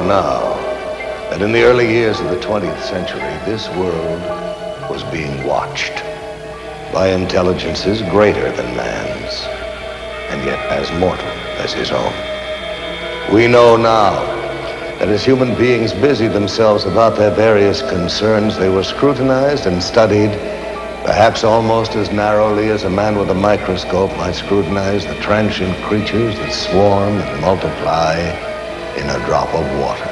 now that in the early years of the 20th century, this world was being watched by intelligences greater than man's, and yet as mortal as his own. We know now that as human beings busied themselves about their various concerns, they were scrutinized and studied perhaps almost as narrowly as a man with a microscope might scrutinize the transient creatures that swarm and multiply in a drop of water.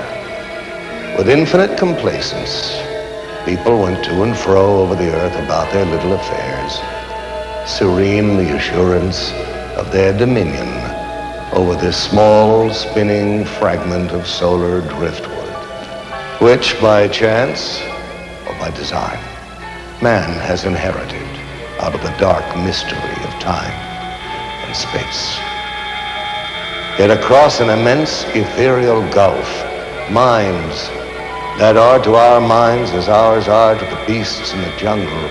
With infinite complacence, people went to and fro over the earth about their little affairs, serene the assurance of their dominion over this small spinning fragment of solar driftwood, which by chance or by design, man has inherited out of the dark mystery of time and space. Yet across an immense ethereal gulf, minds that are to our minds as ours are to the beasts in the jungle,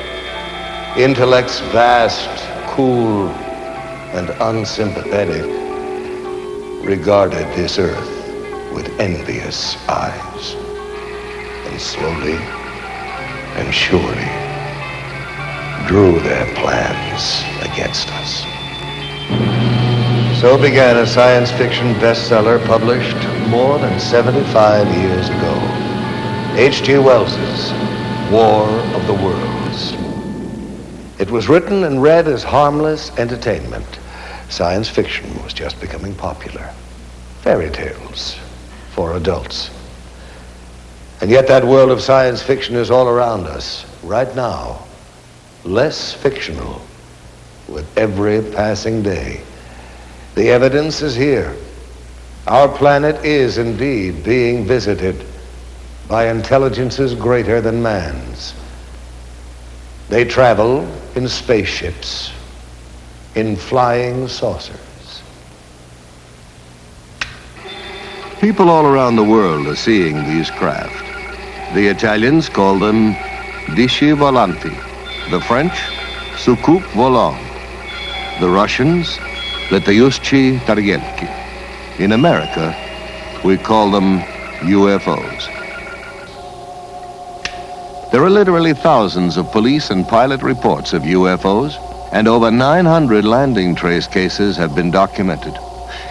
intellects vast, cool, and unsympathetic, regarded this earth with envious eyes, and slowly and surely drew their plans against us. So began a science fiction bestseller published more than 75 years ago, H.G. Wells's War of the Worlds. It was written and read as harmless entertainment. Science fiction was just becoming popular. Fairy tales for adults. And yet that world of science fiction is all around us right now, less fictional with every passing day. The evidence is here. Our planet is indeed being visited by intelligences greater than man's. They travel in spaceships, in flying saucers. People all around the world are seeing these craft. The Italians call them disci volanti, the French, soucoupe volant, the Russians, letayuschi targelki. In America, we call them UFOs. There are literally thousands of police and pilot reports of UFOs, and over 900 landing trace cases have been documented.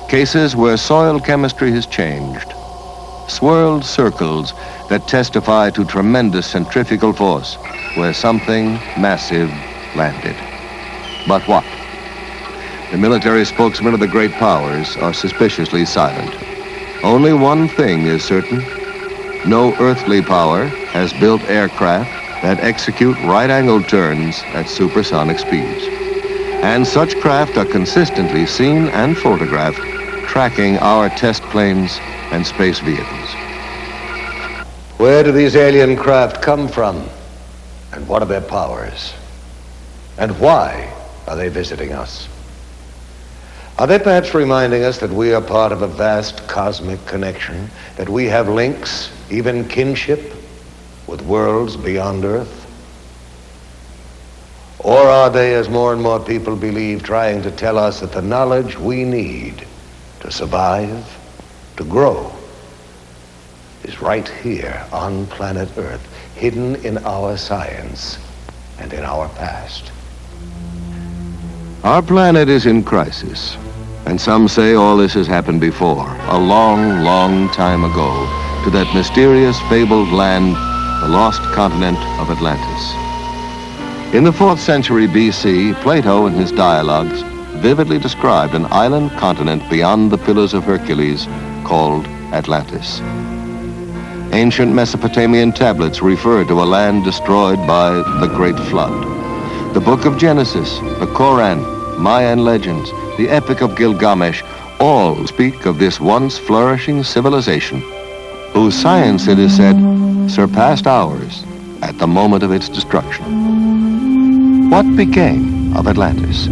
Cases where soil chemistry has changed. Swirled circles that testify to tremendous centrifugal force where something massive landed. But what? The military spokesmen of the great powers are suspiciously silent. Only one thing is certain. No earthly power has built aircraft that execute right-angled turns at supersonic speeds. And such craft are consistently seen and photographed tracking our test planes and space vehicles. Where do these alien craft come from? And what are their powers? And why are they visiting us? Are they perhaps reminding us that we are part of a vast cosmic connection, that we have links, even kinship, with worlds beyond Earth? Or are they, as more and more people believe, trying to tell us that the knowledge we need to survive, to grow, is right here on planet Earth, hidden in our science and in our past? Our planet is in crisis, and some say all this has happened before, a long, long time ago, to that mysterious, fabled land, the lost continent of Atlantis. In the 4th century BC, Plato in his dialogues vividly described an island continent beyond the Pillars of Hercules called Atlantis. Ancient Mesopotamian tablets refer to a land destroyed by the Great Flood. The Book of Genesis, the Koran, Mayan legends, the Epic of Gilgamesh, all speak of this once flourishing civilization, whose science, it is said, surpassed ours at the moment of its destruction. What became of Atlantis?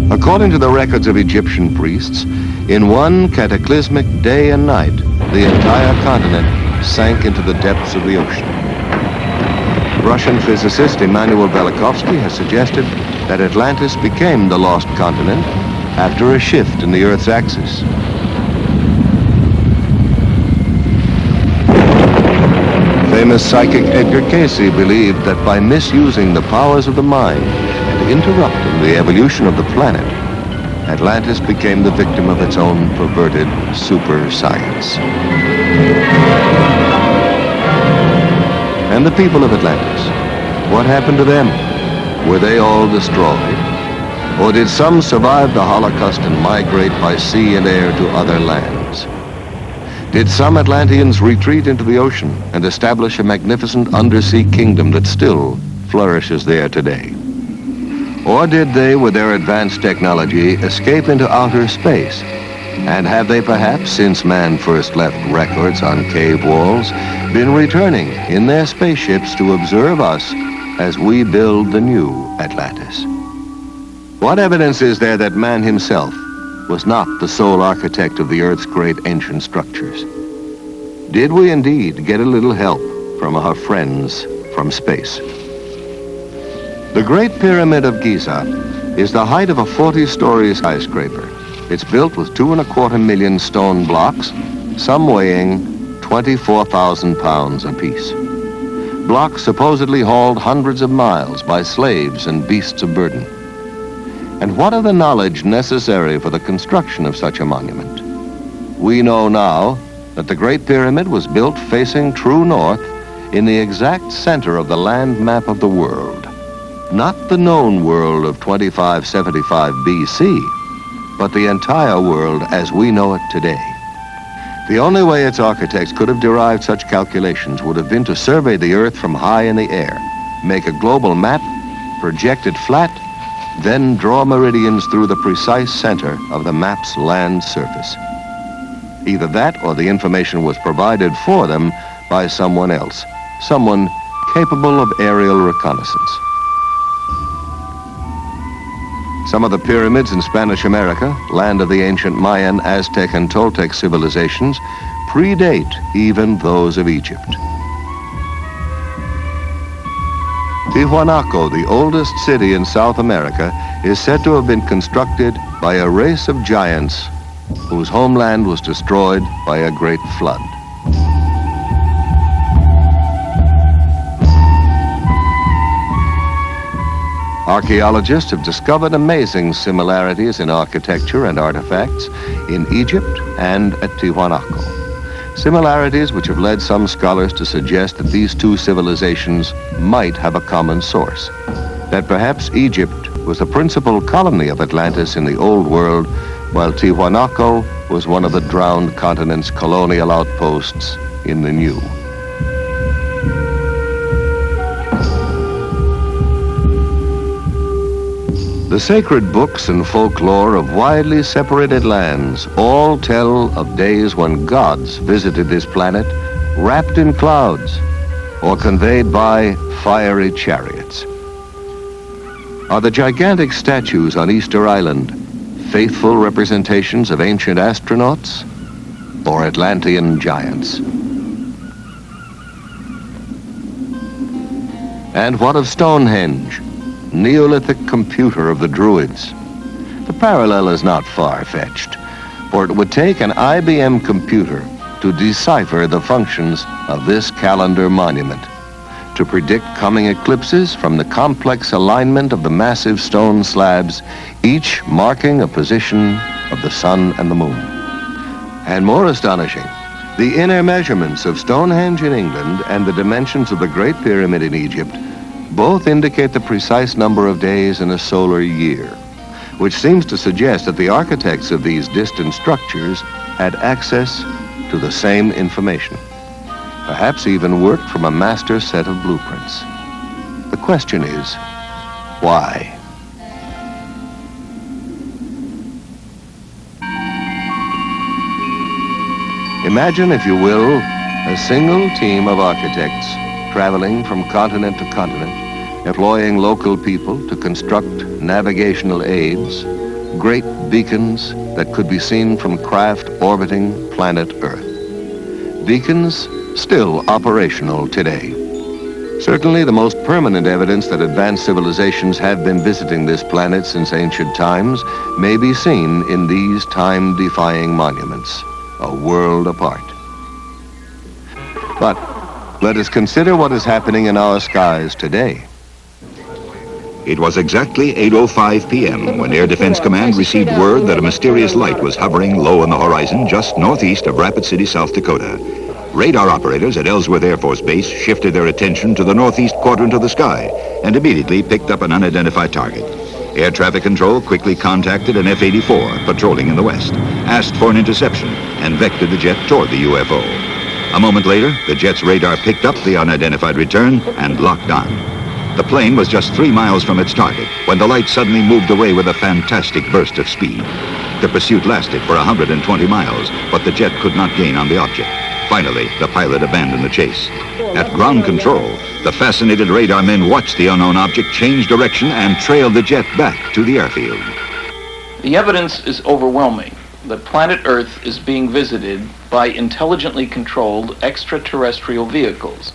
According to the records of Egyptian priests, in one cataclysmic day and night, the entire continent sank into the depths of the ocean. Russian physicist Immanuel Velikovsky has suggested that Atlantis became the lost continent after a shift in the Earth's axis. famous psychic Edgar Cayce believed that by misusing the powers of the mind and interrupting the evolution of the planet, Atlantis became the victim of its own perverted super science. And the people of Atlantis, what happened to them? Were they all destroyed? Or did some survive the Holocaust and migrate by sea and air to other lands? Did some Atlanteans retreat into the ocean and establish a magnificent undersea kingdom that still flourishes there today? Or did they, with their advanced technology, escape into outer space? And have they perhaps, since man first left records on cave walls, been returning in their spaceships to observe us as we build the new Atlantis? What evidence is there that man himself was not the sole architect of the Earth's great ancient structures? Did we indeed get a little help from our friends from space? The Great Pyramid of Giza is the height of a 40-story skyscraper. It's built with 2.25 million stone blocks, some weighing 24,000 pounds apiece. Blocks supposedly hauled hundreds of miles by slaves and beasts of burden. And what of the knowledge necessary for the construction of such a monument? We know now that the Great Pyramid was built facing true north in the exact center of the land map of the world. Not the known world of 2575 BC, but the entire world as we know it today. The only way its architects could have derived such calculations would have been to survey the Earth from high in the air, make a global map, project it flat, then draw meridians through the precise center of the map's land surface. Either that or the information was provided for them by someone else, someone capable of aerial reconnaissance. Some of the pyramids in Spanish America, land of the ancient Mayan, Aztec, and Toltec civilizations, predate even those of Egypt. Tiwanaku, the oldest city in South America, is said to have been constructed by a race of giants whose homeland was destroyed by a great flood. Archaeologists have discovered amazing similarities in architecture and artifacts in Egypt and at Tiwanaku. Similarities which have led some scholars to suggest that these two civilizations might have a common source. That perhaps Egypt was the principal colony of Atlantis in the Old World, while Tiwanaku was one of the drowned continent's colonial outposts in the New. The sacred books and folklore of widely separated lands all tell of days when gods visited this planet wrapped in clouds or conveyed by fiery chariots. Are the gigantic statues on Easter Island faithful representations of ancient astronauts or Atlantean giants? And what of Stonehenge, Neolithic computer of the Druids? The parallel is not far-fetched, for it would take an IBM computer to decipher the functions of this calendar monument, to predict coming eclipses from the complex alignment of the massive stone slabs, each marking a position of the sun and the moon. And more astonishing, the inner measurements of Stonehenge in England and the dimensions of the Great Pyramid in Egypt both indicate the precise number of days in a solar year, which seems to suggest that the architects of these distant structures had access to the same information, perhaps even worked from a master set of blueprints. The question is, why? Imagine, if you will, a single team of architects traveling from continent to continent, employing local people to construct navigational aids, great beacons that could be seen from craft orbiting planet Earth. Beacons still operational today. Certainly the most permanent evidence that advanced civilizations have been visiting this planet since ancient times may be seen in these time-defying monuments, a world apart. But Let us consider what is happening in our skies today. It was exactly 8:05 p.m. when Air Defense Command received word that a mysterious light was hovering low on the horizon just northeast of Rapid City, South Dakota. Radar operators at Ellsworth Air Force Base shifted their attention to the northeast quadrant of the sky and immediately picked up an unidentified target. Air Traffic Control quickly contacted an F-84 patrolling in the west, asked for an interception, and vectored the jet toward the UFO. A moment later, the jet's radar picked up the unidentified return and locked on. The plane was just 3 miles from its target when the light suddenly moved away with a fantastic burst of speed. The pursuit lasted for 120 miles, but the jet could not gain on the object. Finally, the pilot abandoned the chase. At ground control, the fascinated radar men watched the unknown object change direction and trailed the jet back to the airfield. The evidence is overwhelming that planet Earth is being visited by intelligently controlled extraterrestrial vehicles.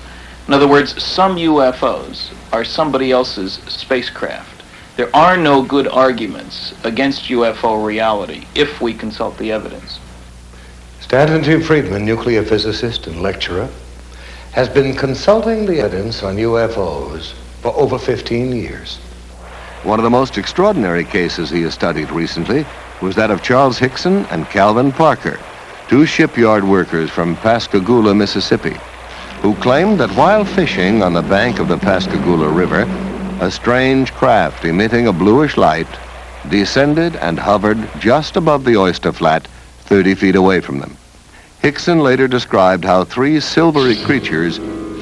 In other words, some UFOs are somebody else's spacecraft. There are no good arguments against UFO reality if we consult the evidence. Stanton T. Friedman, nuclear physicist and lecturer, has been consulting the evidence on UFOs for over 15 years. One of the most extraordinary cases he has studied recently was that of Charles Hickson and Calvin Parker, two shipyard workers from Pascagoula, Mississippi, who claimed that while fishing on the bank of the Pascagoula River, a strange craft emitting a bluish light descended and hovered just above the oyster flat 30 feet away from them. Hickson later described how 3 silvery creatures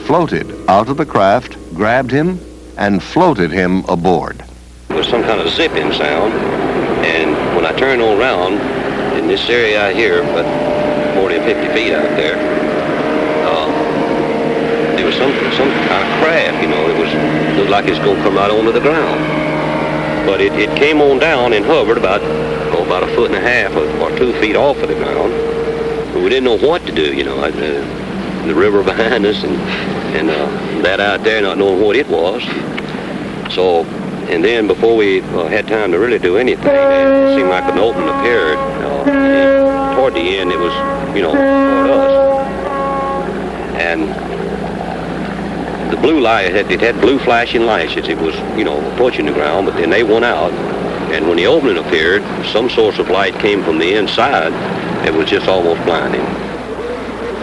floated out of the craft, grabbed him, and floated him aboard. There was some kind of zipping sound, and when I turned around in this area out here, about 40 or 50 feet out there, there was some kind of craft, you know. It looked like it's going to come right onto the ground. But it came on down and hovered about a foot and a half or 2 feet off of the ground. But we didn't know what to do, you know. The river behind us and that out there not knowing what it was. So, and then before we had time to really do anything, it seemed like an opening appeared. Toward the end, it was, you know, toward us. And the blue light, it had blue flashing lights as it was, you know, approaching the ground, but then they went out. And when the opening appeared, some source of light came from the inside. It was just almost blinding.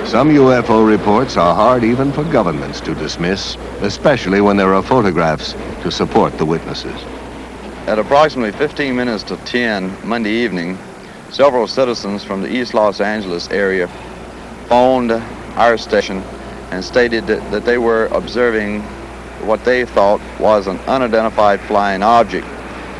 Some UFO reports are hard even for governments to dismiss, especially when there are photographs to support the witnesses. At approximately 15 minutes to 10 Monday evening, several citizens from the East Los Angeles area phoned our station and stated that they were observing what they thought was an unidentified flying object.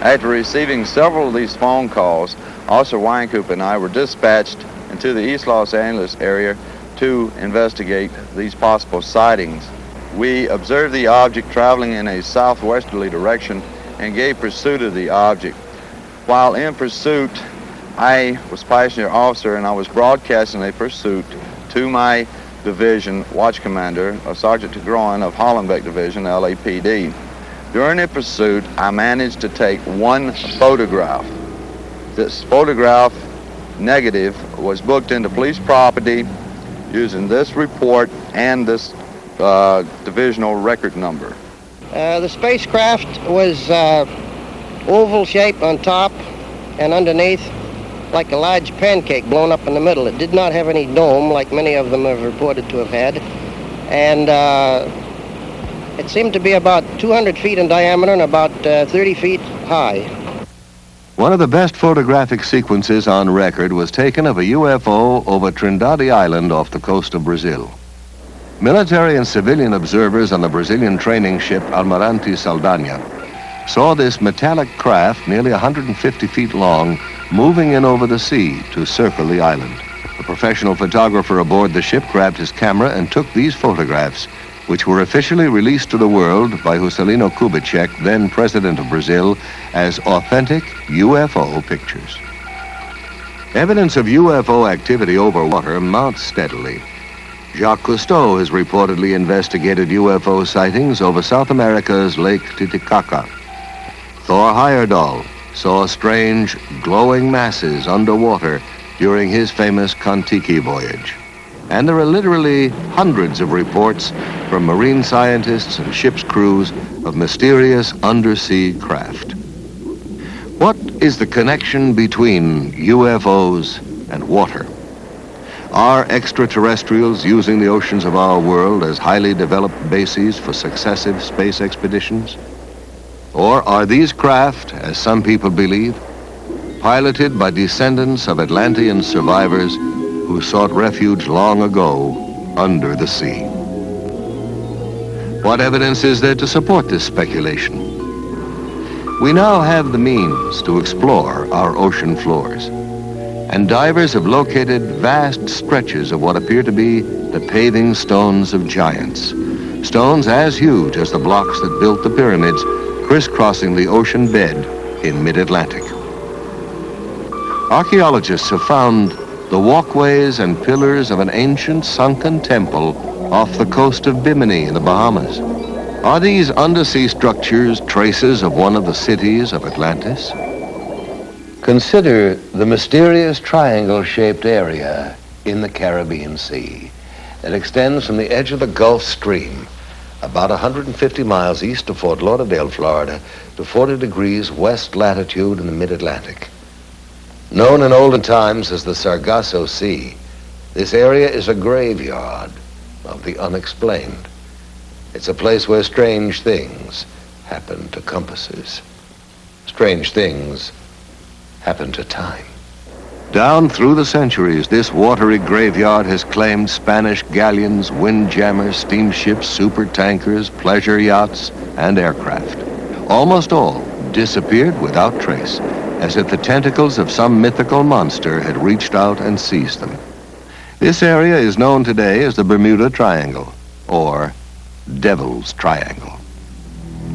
After receiving several of these phone calls, Officer Weinkoop and I were dispatched into the East Los Angeles area to investigate these possible sightings. We observed the object traveling in a southwesterly direction and gave pursuit of the object. While in pursuit, I was passenger officer and I was broadcasting a pursuit to my division watch commander, Sergeant Tigroin of Hollenbeck Division, LAPD. During the pursuit, I managed to take one photograph. This photograph negative was booked into police property using this report and this divisional record number. The spacecraft was oval shaped on top and underneath, like a large pancake blown up in the middle. It did not have any dome like many of them have reported to have had. And it seemed to be about 200 feet in diameter and about 30 feet high. One of the best photographic sequences on record was taken of a UFO over Trindade Island off the coast of Brazil. Military and civilian observers on the Brazilian training ship Almirante Saldanha saw this metallic craft nearly 150 feet long moving in over the sea to circle the island. A professional photographer aboard the ship grabbed his camera and took these photographs, which were officially released to the world by Juscelino Kubitschek, then president of Brazil, as authentic UFO pictures. Evidence of UFO activity over water mounts steadily. Jacques Cousteau has reportedly investigated UFO sightings over South America's Lake Titicaca. Thor Heyerdahl saw strange glowing masses underwater during his famous Kon-Tiki voyage. And there are literally hundreds of reports from marine scientists and ship's crews of mysterious undersea craft. What is the connection between UFOs and water? Are extraterrestrials using the oceans of our world as highly developed bases for successive space expeditions? Or are these craft, as some people believe, piloted by descendants of Atlantean survivors who sought refuge long ago under the sea? What evidence is there to support this speculation? We now have the means to explore our ocean floors, and divers have located vast stretches of what appear to be the paving stones of giants, stones as huge as the blocks that built the pyramids, crisscrossing the ocean bed in mid-Atlantic. Archaeologists have found the walkways and pillars of an ancient sunken temple off the coast of Bimini in the Bahamas. Are these undersea structures traces of one of the cities of Atlantis? Consider the mysterious triangle-shaped area in the Caribbean Sea that extends from the edge of the Gulf Stream about 150 miles east of Fort Lauderdale, Florida, to 40 degrees west latitude in the mid-Atlantic. Known in olden times as the Sargasso Sea, this area is a graveyard of the unexplained. It's a place where strange things happen to compasses. Strange things happen to time. Down through the centuries, this watery graveyard has claimed Spanish galleons, windjammers, steamships, supertankers, pleasure yachts, and aircraft. Almost all disappeared without trace, as if the tentacles of some mythical monster had reached out and seized them. This area is known today as the Bermuda Triangle, or Devil's Triangle.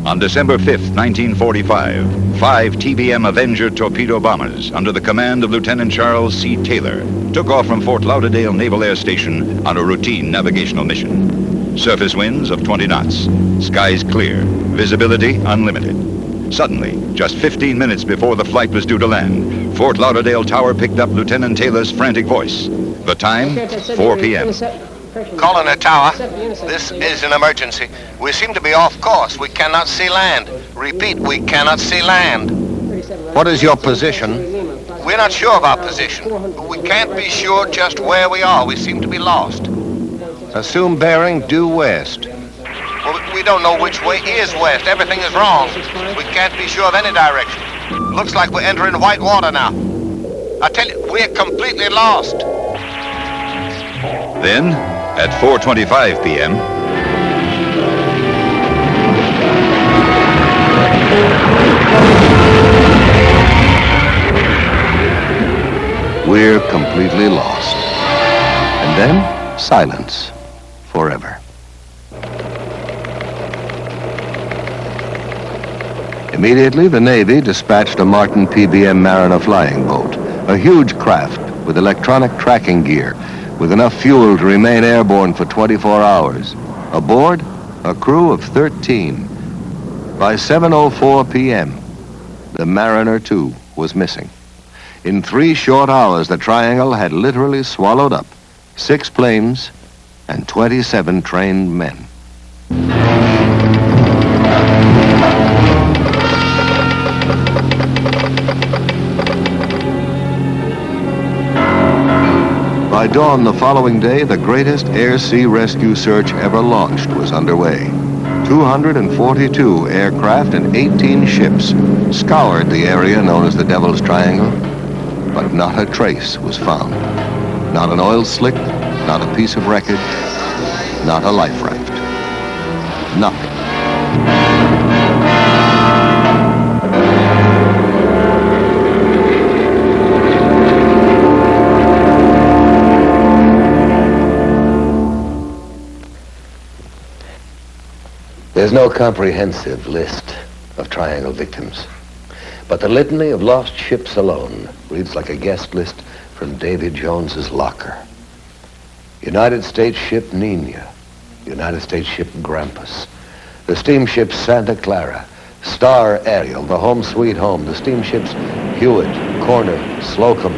On December 5th, 1945, 5 TBM Avenger torpedo bombers under the command of Lieutenant Charles C. Taylor took off from Fort Lauderdale Naval Air Station on a routine navigational mission. Surface winds of 20 knots, skies clear, visibility unlimited. Suddenly, just 15 minutes before the flight was due to land, Fort Lauderdale Tower picked up Lieutenant Taylor's frantic voice. The time, 4 p.m. Calling it tower. This is an emergency. We seem to be off course. We cannot see land. Repeat, we cannot see land. What is your position? We're not sure of our position. We can't be sure just where we are. We seem to be lost. Assume bearing due west. Well, we don't know which way is west. Everything is wrong. We can't be sure of any direction. Looks like we're entering white water now. I tell you, we're completely lost. Then, at 4:25 p.m., we're completely lost. And then, silence. Forever. Immediately, the Navy dispatched a Martin PBM Mariner flying boat, a huge craft with electronic tracking gear, with enough fuel to remain airborne for 24 hours. Aboard, a crew of 13. By 7:04 p.m., the Mariner 2 was missing. In 3 short hours, the Triangle had literally swallowed up 6 planes and 27 trained men. By dawn the following day, the greatest air-sea rescue search ever launched was underway. 242 aircraft and 18 ships scoured the area known as the Devil's Triangle, but not a trace was found. Not an oil slick, not a piece of wreckage, not a life raft. Nothing. There's no comprehensive list of Triangle victims, but the litany of lost ships alone reads like a guest list from Davy Jones's locker. United States ship Nina, United States ship Grampus, the steamships Santa Clara, Star Ariel, the Home Sweet Home, the steamships Hewitt, Corner, Slocum,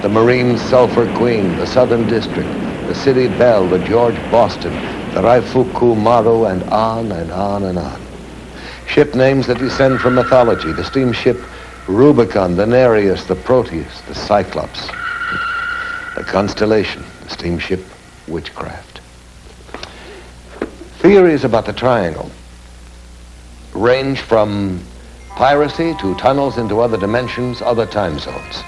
the Marine Sulphur Queen, the Southern District, the City Bell, the George Boston, the Raifuku Maru, and on and on and on. Ship names that descend from mythology, the steamship Rubicon, the Nereus, the Proteus, the Cyclops, the Constellation, the steamship Witchcraft. Theories about the triangle range from piracy to tunnels into other dimensions, other time zones.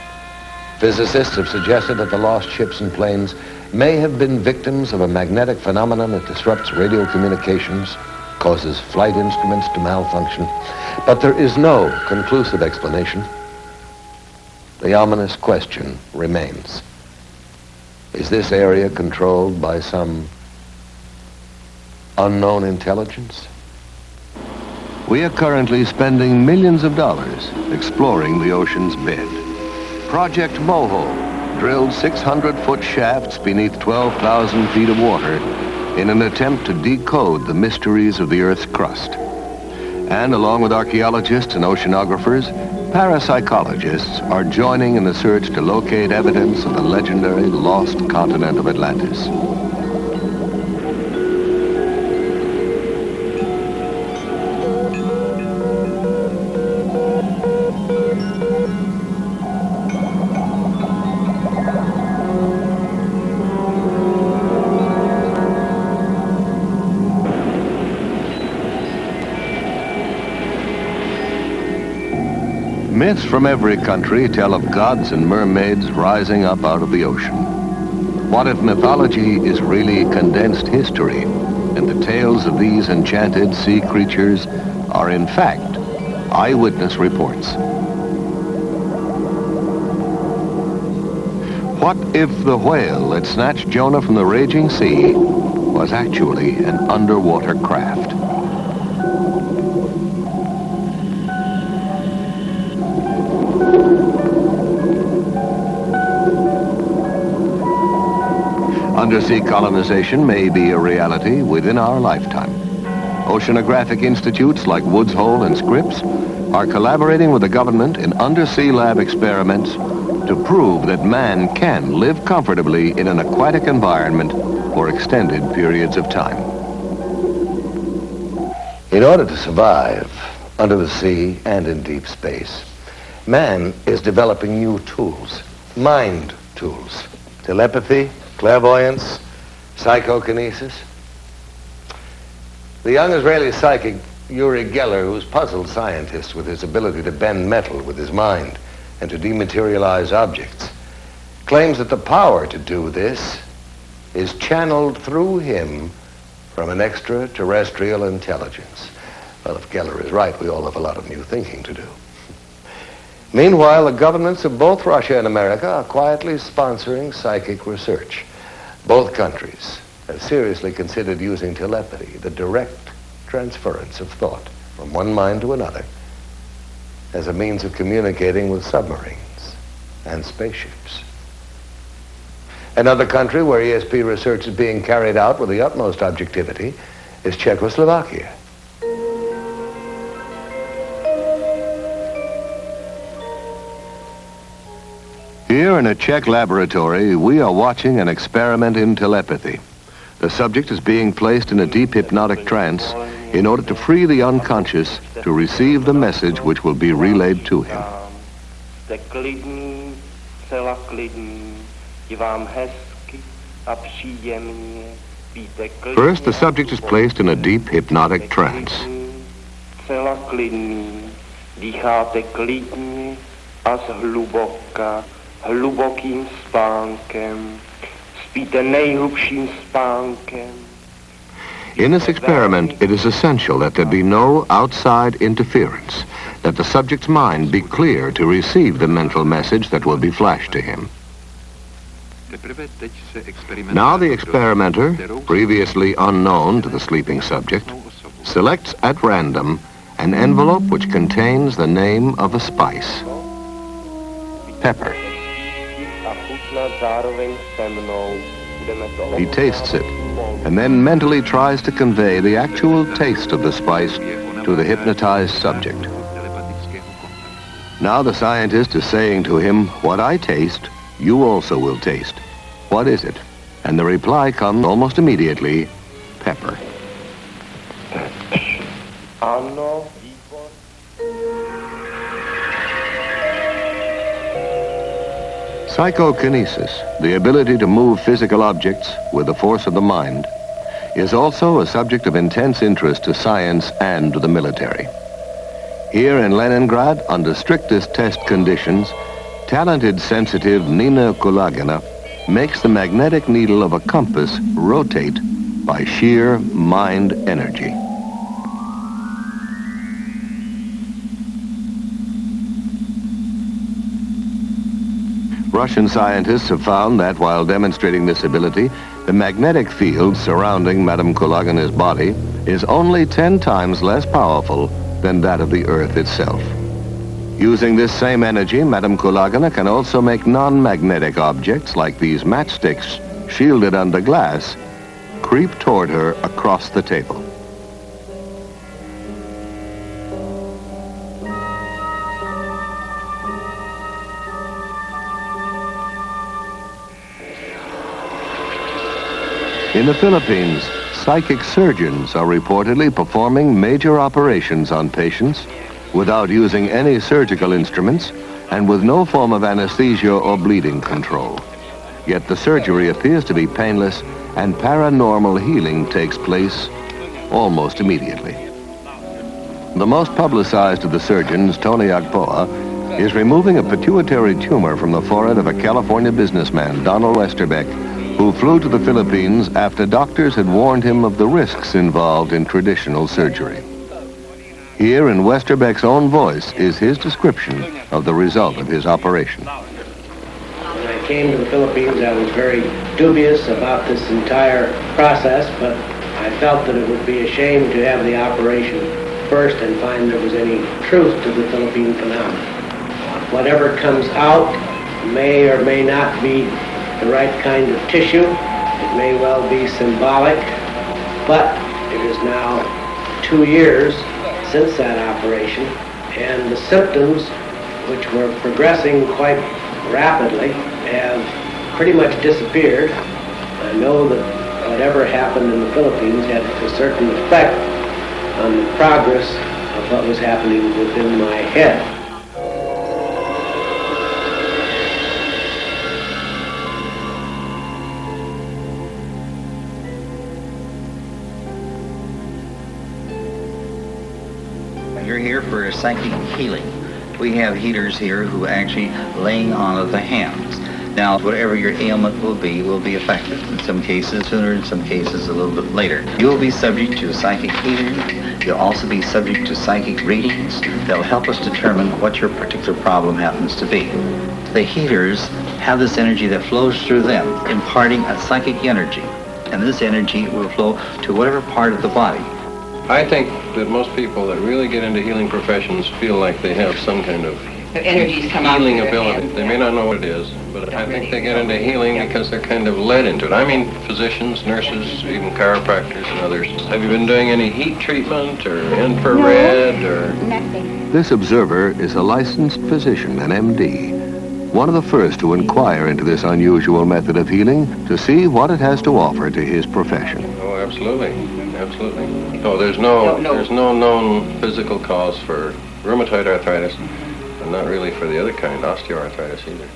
Physicists have suggested that the lost ships and planes may have been victims of a magnetic phenomenon that disrupts radio communications, causes flight instruments to malfunction, but there is no conclusive explanation. The ominous question remains. Is this area controlled by some unknown intelligence? We are currently spending millions of dollars exploring the ocean's bed. Project Moho drilled 600-foot shafts beneath 12,000 feet of water in an attempt to decode the mysteries of the Earth's crust. And along with archaeologists and oceanographers, parapsychologists are joining in the search to locate evidence of the legendary lost continent of Atlantis. Myths from every country tell of gods and mermaids rising up out of the ocean. What if mythology is really condensed history, and the tales of these enchanted sea creatures are in fact eyewitness reports? What if the whale that snatched Jonah from the raging sea was actually an underwater craft? Undersea colonization may be a reality within our lifetime. Oceanographic institutes like Woods Hole and Scripps are collaborating with the government in undersea lab experiments to prove that man can live comfortably in an aquatic environment for extended periods of time. In order to survive under the sea and in deep space, man is developing new tools, mind tools, telepathy, clairvoyance, psychokinesis. The young Israeli psychic Uri Geller, who's puzzled scientists with his ability to bend metal with his mind and to dematerialize objects, claims that the power to do this is channeled through him from an extraterrestrial intelligence. Well, if Geller is right, we all have a lot of new thinking to do. Meanwhile, the governments of both Russia and America are quietly sponsoring psychic research. Both countries have seriously considered using telepathy, the direct transference of thought from one mind to another, as a means of communicating with submarines and spaceships. Another country where ESP research is being carried out with the utmost objectivity is Czechoslovakia. Here in a Czech laboratory, we are watching an experiment in telepathy. The subject is being placed in a deep hypnotic trance in order to free the unconscious to receive the message which will be relayed to him. First, the subject is placed in a deep hypnotic trance. Hlubokým spánkem, spíte nejhlubším spánkem. In this experiment, it is essential that there be no outside interference, that the subject's mind be clear to receive the mental message that will be flashed to him. Now the experimenter, previously unknown to the sleeping subject, selects at random an envelope which contains the name of a spice, pepper. He tastes it, and then mentally tries to convey the actual taste of the spice to the hypnotized subject. Now the scientist is saying to him, what I taste, you also will taste. What is it? And the reply comes almost immediately, pepper. Psychokinesis, the ability to move physical objects with the force of the mind, is also a subject of intense interest to science and to the military. Here in Leningrad, under strictest test conditions, talented sensitive Nina Kulagina makes the magnetic needle of a compass rotate by sheer mind energy. Russian scientists have found that while demonstrating this ability, the magnetic field surrounding Madame Kulagina's body is only 10 times less powerful than that of the Earth itself. Using this same energy, Madame Kulagina can also make non-magnetic objects like these matchsticks, shielded under glass, creep toward her across the table. In the Philippines, psychic surgeons are reportedly performing major operations on patients without using any surgical instruments and with no form of anesthesia or bleeding control. Yet the surgery appears to be painless and paranormal healing takes place almost immediately. The most publicized of the surgeons, Tony Agpoa, is removing a pituitary tumor from the forehead of a California businessman, Donald Westerbeck, who flew to the Philippines after doctors had warned him of the risks involved in traditional surgery. Here in Westerbeck's own voice is his description of the result of his operation. When I came to the Philippines, I was very dubious about this entire process, but I felt that it would be a shame to have the operation first and find there was any truth to the Philippine phenomenon. Whatever comes out may or may not be the right kind of tissue. It may well be symbolic, but it is now 2 years since that operation, and the symptoms, which were progressing quite rapidly, have pretty much disappeared. I know that whatever happened in the Philippines had a certain effect on the progress of what was happening within my head. You're here for psychic healing. We have healers here who actually laying on of the hands. Now, whatever your ailment will be affected. In some cases sooner, in some cases a little bit later. You'll be subject to psychic healing. You'll also be subject to psychic readings. They'll help us determine what your particular problem happens to be. The healers have this energy that flows through them, imparting a psychic energy. And this energy will flow to whatever part of the body. I think that most people that really get into healing professions feel like they have some kind of energies come out healing ability. They may not know what it is, but I think they get into healing because they're kind of led into it. I mean, physicians, nurses, even chiropractors and others. Have you been doing any heat treatment or infrared or? Nothing. This observer is a licensed physician, an MD, one of the first to inquire into this unusual method of healing to see what it has to offer to his profession. Oh, absolutely. Absolutely. No, there's no known physical cause for rheumatoid arthritis, and not really for the other kind, osteoarthritis either.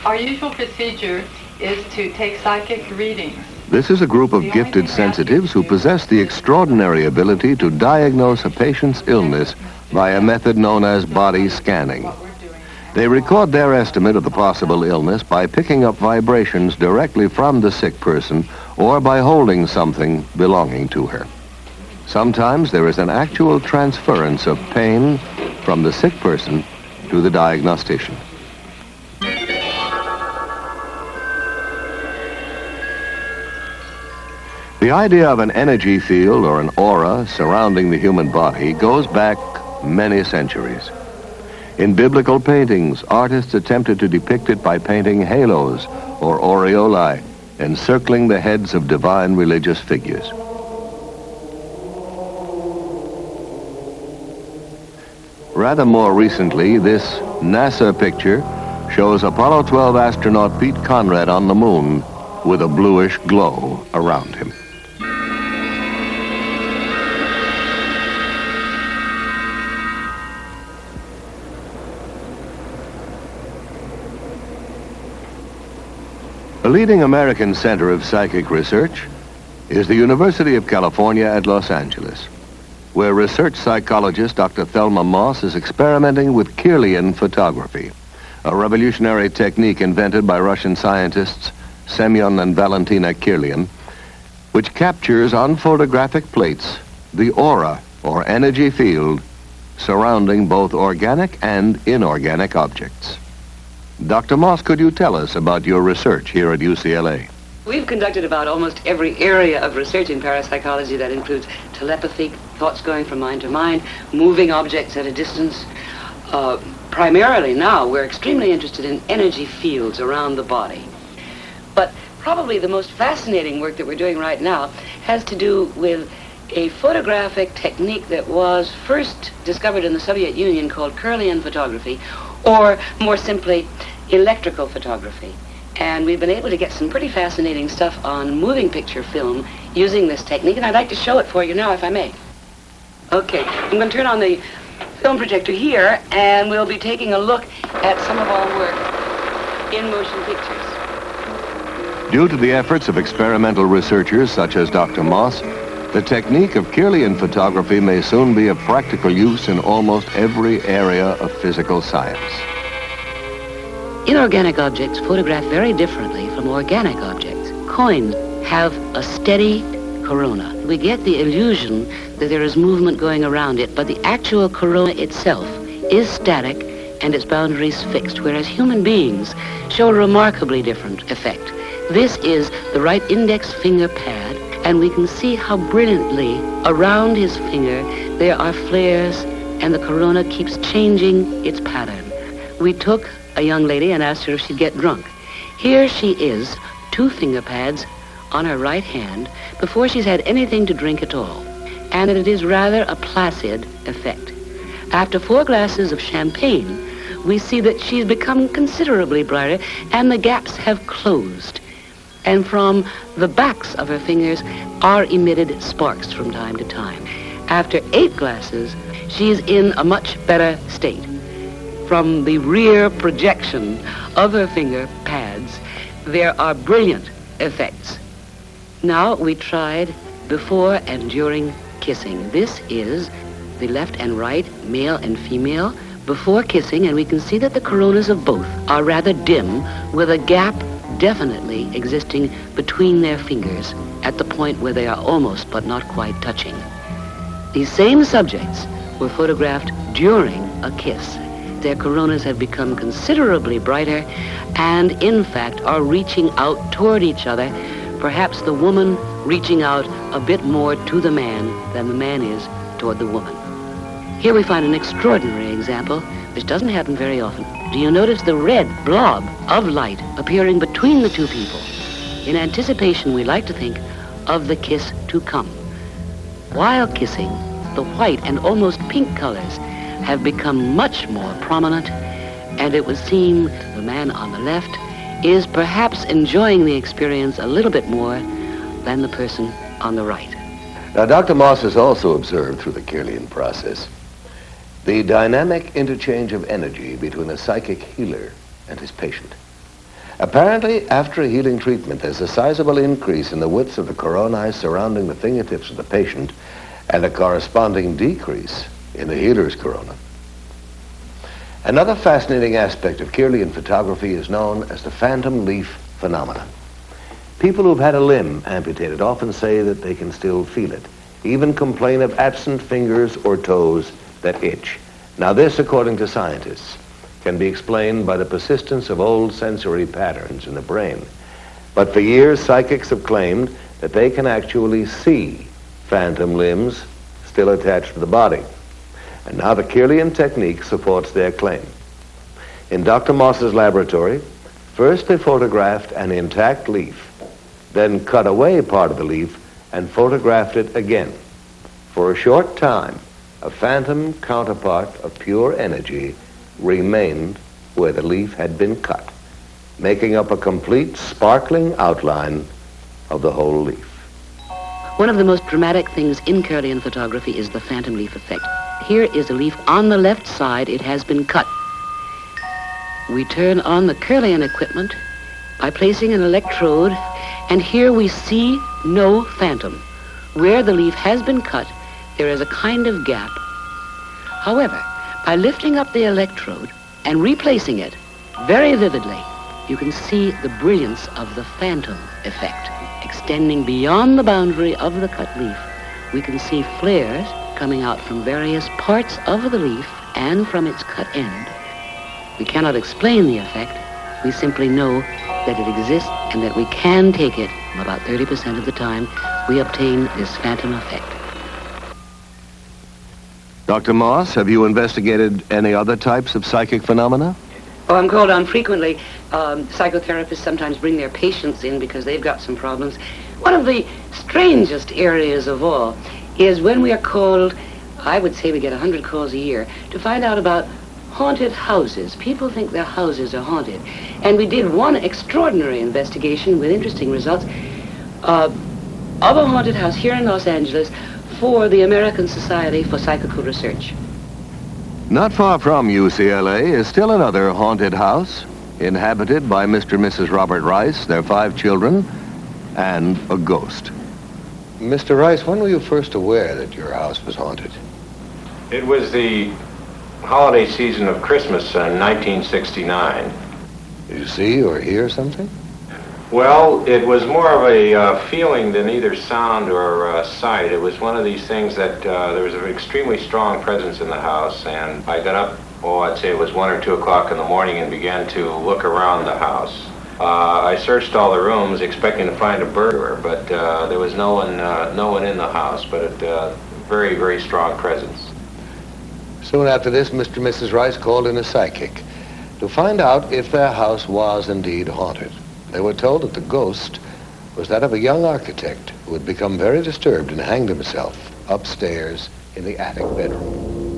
Our usual procedure is to take psychic readings. This is a group of gifted sensitives who possess the extraordinary ability to diagnose a patient's illness by a method known as body scanning. They record their estimate of the possible illness by picking up vibrations directly from the sick person or by holding something belonging to her. Sometimes there is an actual transference of pain from the sick person to the diagnostician. The idea of an energy field or an aura surrounding the human body goes back many centuries. In biblical paintings, artists attempted to depict it by painting halos or aureolae encircling the heads of divine religious figures. Rather more recently, this NASA picture shows Apollo 12 astronaut Pete Conrad on the moon with a bluish glow around him. A leading American center of psychic research is the University of California at Los Angeles, where research psychologist Dr. Thelma Moss is experimenting with Kirlian photography, a revolutionary technique invented by Russian scientists Semyon and Valentina Kirlian, which captures on photographic plates the aura or energy field surrounding both organic and inorganic objects. Dr. Moss, could you tell us about your research here at UCLA? We've conducted about almost every area of research in parapsychology. That includes telepathy, thoughts going from mind to mind, moving objects at a distance. Primarily now, we're extremely interested in energy fields around the body. But probably the most fascinating work that we're doing right now has to do with a photographic technique that was first discovered in the Soviet Union called Kirlian photography, or more simply, electrical photography. And we've been able to get some pretty fascinating stuff on moving picture film using this technique, and I'd like to show it for you now, if I may. Okay, I'm going to turn on the film projector here, and we'll be taking a look at some of our work in motion pictures. Due to the efforts of experimental researchers such as Dr. Moss, the technique of Kirlian photography may soon be of practical use in almost every area of physical science. Inorganic objects photograph very differently from organic objects. Coins have a steady corona. We get the illusion that there is movement going around it, but the actual corona itself is static and its boundaries fixed, whereas human beings show a remarkably different effect. This is the right index finger pad, and we can see how brilliantly around his finger there are flares, and the corona keeps changing its pattern. We took a young lady and asked her if she'd get drunk. Here she is, 2 finger pads on her right hand before she's had anything to drink at all, and it is rather a placid effect. After 4 glasses of champagne, we see that she's become considerably brighter, and the gaps have closed. And from the backs of her fingers are emitted sparks from time to time. After 8 glasses, she is in a much better state. From the rear projection of her finger pads, there are brilliant effects. Now we tried before and during kissing. This is the left and right, male and female, before kissing, and we can see that the coronas of both are rather dim, with a gap definitely existing between their fingers at the point where they are almost but not quite touching. These same subjects were photographed during a kiss. Their coronas have become considerably brighter and, in fact, are reaching out toward each other, perhaps the woman reaching out a bit more to the man than the man is toward the woman. Here we find an extraordinary example, which doesn't happen very often. Do you notice the red blob of light appearing between the 2 people? In anticipation, we like to think of the kiss to come. While kissing, the white and almost pink colors have become much more prominent, and it would seem the man on the left is perhaps enjoying the experience a little bit more than the person on the right. Now, Dr. Moss has also observed through the Kirlian process the dynamic interchange of energy between a psychic healer and his patient. Apparently, after a healing treatment, there's a sizable increase in the widths of the coronae surrounding the fingertips of the patient and a corresponding decrease in the healer's corona. Another fascinating aspect of Kirlian photography is known as the phantom leaf phenomenon. People who've had a limb amputated often say that they can still feel it, even complain of absent fingers or toes that itch. Now this, according to scientists, can be explained by the persistence of old sensory patterns in the brain. But for years, psychics have claimed that they can actually see phantom limbs still attached to the body. And now the Kirlian technique supports their claim. In Dr. Moss's laboratory, first they photographed an intact leaf, then cut away part of the leaf and photographed it again. For a short time, a phantom counterpart of pure energy remained where the leaf had been cut. making up a complete sparkling outline of the whole leaf. One of the most dramatic things in Kirlian photography is the phantom leaf effect. Here is a leaf on the left side. It has been cut. We turn on the Kirlian equipment by placing an electrode, and here we see no phantom. Where the leaf has been cut, there is a kind of gap. However, by lifting up the electrode and replacing it very vividly, you can see the brilliance of the phantom effect. Extending beyond the boundary of the cut leaf, we can see flares coming out from various parts of the leaf and from its cut end. We cannot explain the effect. We simply know that it exists and that we can take it. About 30% of the time, we obtain this phantom effect. Dr. Moss, have you investigated any other types of psychic phenomena? Oh, I'm called on frequently. Psychotherapists sometimes bring their patients in because they've got some problems. One of the strangest areas of all is when we are called, I would say we get 100 calls a year, to find out about haunted houses. People think their houses are haunted. And we did one extraordinary investigation with interesting results of a haunted house here in Los Angeles for the American Society for Psychical Research. Not far from UCLA is still another haunted house, inhabited by Mr. and Mrs. Robert Rice, their 5 children, and a ghost. Mr. Rice, when were you first aware that your house was haunted? It was the holiday season of Christmas in 1969. Did you see or hear something? Well, it was more of a feeling than either sound or sight. It was one of these things that there was an extremely strong presence in the house, and I got up, I'd say it was 1 or 2 o'clock in the morning, and began to look around the house. I searched all the rooms expecting to find a burglar, but there was no one in the house, but a very, very strong presence. Soon after this, Mr. and Mrs. Rice called in a psychic to find out if their house was indeed haunted. They were told that the ghost was that of a young architect who had become very disturbed and hanged himself upstairs in the attic bedroom.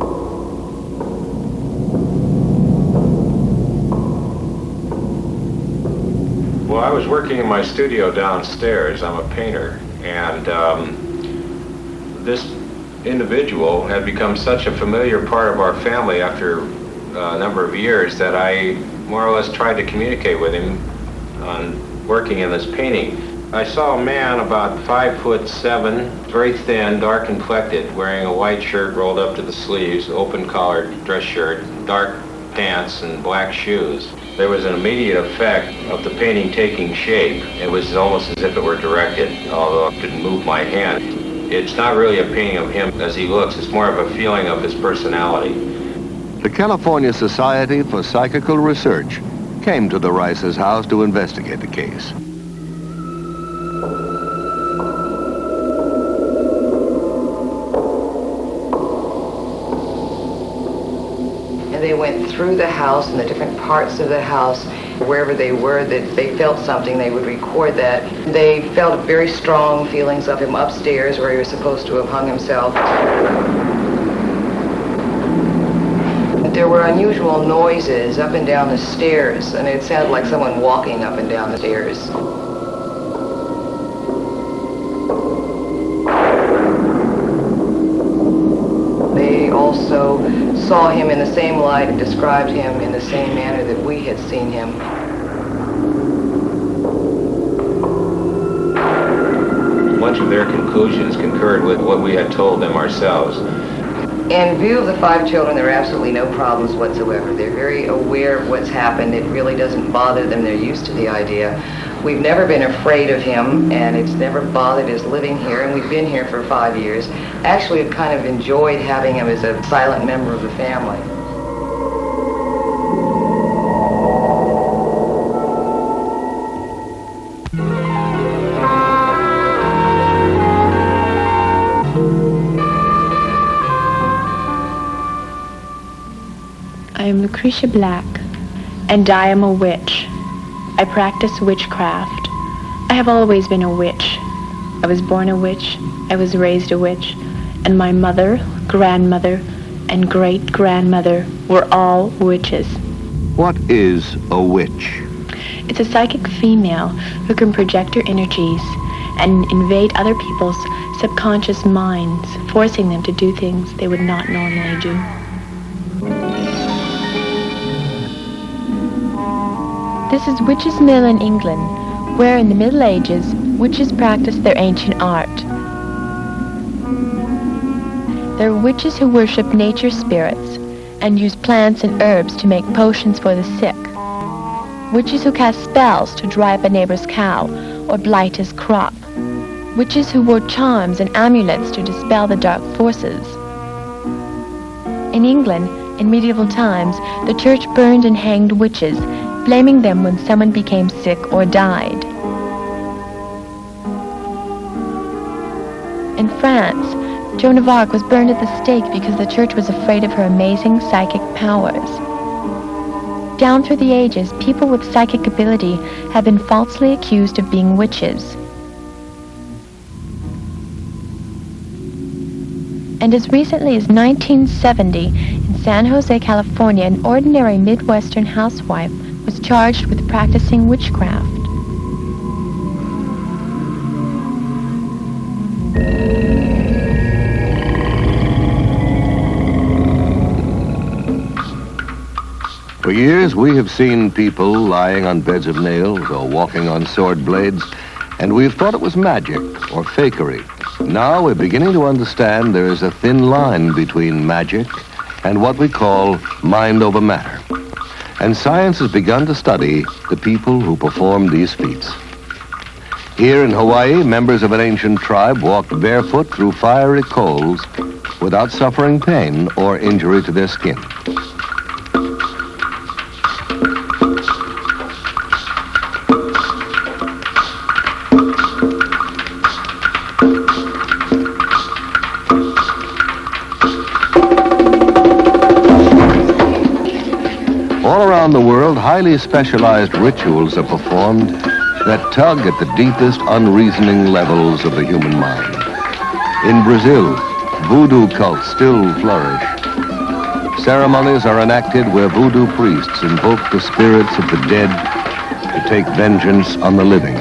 Well, I was working in my studio downstairs. I'm a painter, and this individual had become such a familiar part of our family after a number of years that I more or less tried to communicate with him on working in this painting. I saw a man about 5'7", very thin, dark complected, wearing a white shirt rolled up to the sleeves, open collared dress shirt, dark pants, and black shoes. There was an immediate effect of the painting taking shape. It was almost as if it were directed, although I didn't move my hand. It's not really a painting of him as he looks, it's more of a feeling of his personality. The California Society for Psychical Research came to the Rice's house to investigate the case. And they went through the house and the different parts of the house, wherever they were, that they felt something, they would record that. They felt very strong feelings of him upstairs where he was supposed to have hung himself. There were unusual noises up and down the stairs, and it sounded like someone walking up and down the stairs. They also saw him in the same light and described him in the same manner that we had seen him. Much of their conclusions concurred with what we had told them ourselves. In view of the 5 children, there are absolutely no problems whatsoever. They're very aware of what's happened. It really doesn't bother them. They're used to the idea. We've never been afraid of him, and it's never bothered us living here, and we've been here for 5 years. Actually, we've kind of enjoyed having him as a silent member of the family. I am Lucretia Black, and I am a witch. I practice witchcraft. I have always been a witch. I was born a witch, I was raised a witch, and my mother, grandmother, and great-grandmother were all witches. What is a witch? It's a psychic female who can project her energies and invade other people's subconscious minds, forcing them to do things they would not normally do. This is Witches' Mill in England, where in the Middle Ages, witches practiced their ancient art. There are witches who worship nature spirits and use plants and herbs to make potions for the sick. Witches who cast spells to dry up a neighbor's cow or blight his crop. Witches who wore charms and amulets to dispel the dark forces. In England, in medieval times, the church burned and hanged witches, blaming them when someone became sick or died. In France, Joan of Arc was burned at the stake because the church was afraid of her amazing psychic powers. Down through the ages, people with psychic ability have been falsely accused of being witches. And as recently as 1970, in San Jose, California, an ordinary Midwestern housewife was charged with practicing witchcraft. For years, we have seen people lying on beds of nails or walking on sword blades, and we've thought it was magic or fakery. Now we're beginning to understand there is a thin line between magic and what we call mind over matter. And science has begun to study the people who perform these feats. Here in Hawaii, members of an ancient tribe walked barefoot through fiery coals without suffering pain or injury to their skin. All around the world, highly specialized rituals are performed that tug at the deepest, unreasoning levels of the human mind. In Brazil, voodoo cults still flourish. Ceremonies are enacted where voodoo priests invoke the spirits of the dead to take vengeance on the living.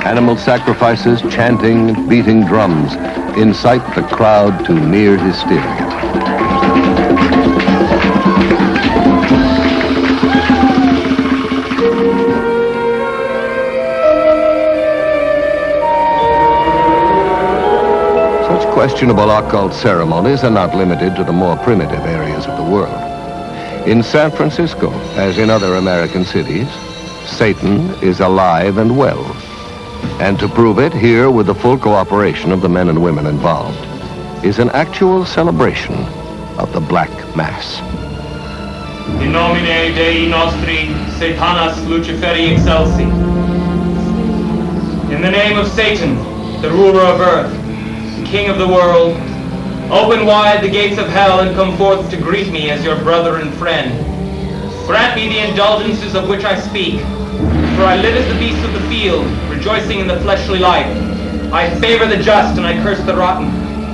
Animal sacrifices, chanting, beating drums incite the crowd to near hysteria. Questionable occult ceremonies are not limited to the more primitive areas of the world. In San Francisco, as in other American cities, Satan is alive and well. And to prove it, here, with the full cooperation of the men and women involved, is an actual celebration of the Black Mass. In nomine Dei nostri, Satanas Luciferi excelsi. In the name of Satan, the ruler of earth, King of the world, open wide the gates of hell and come forth to greet me as your brother and friend. Grant me the indulgences of which I speak, for I live as the beasts of the field, rejoicing in the fleshly life. I favor the just and I curse the rotten.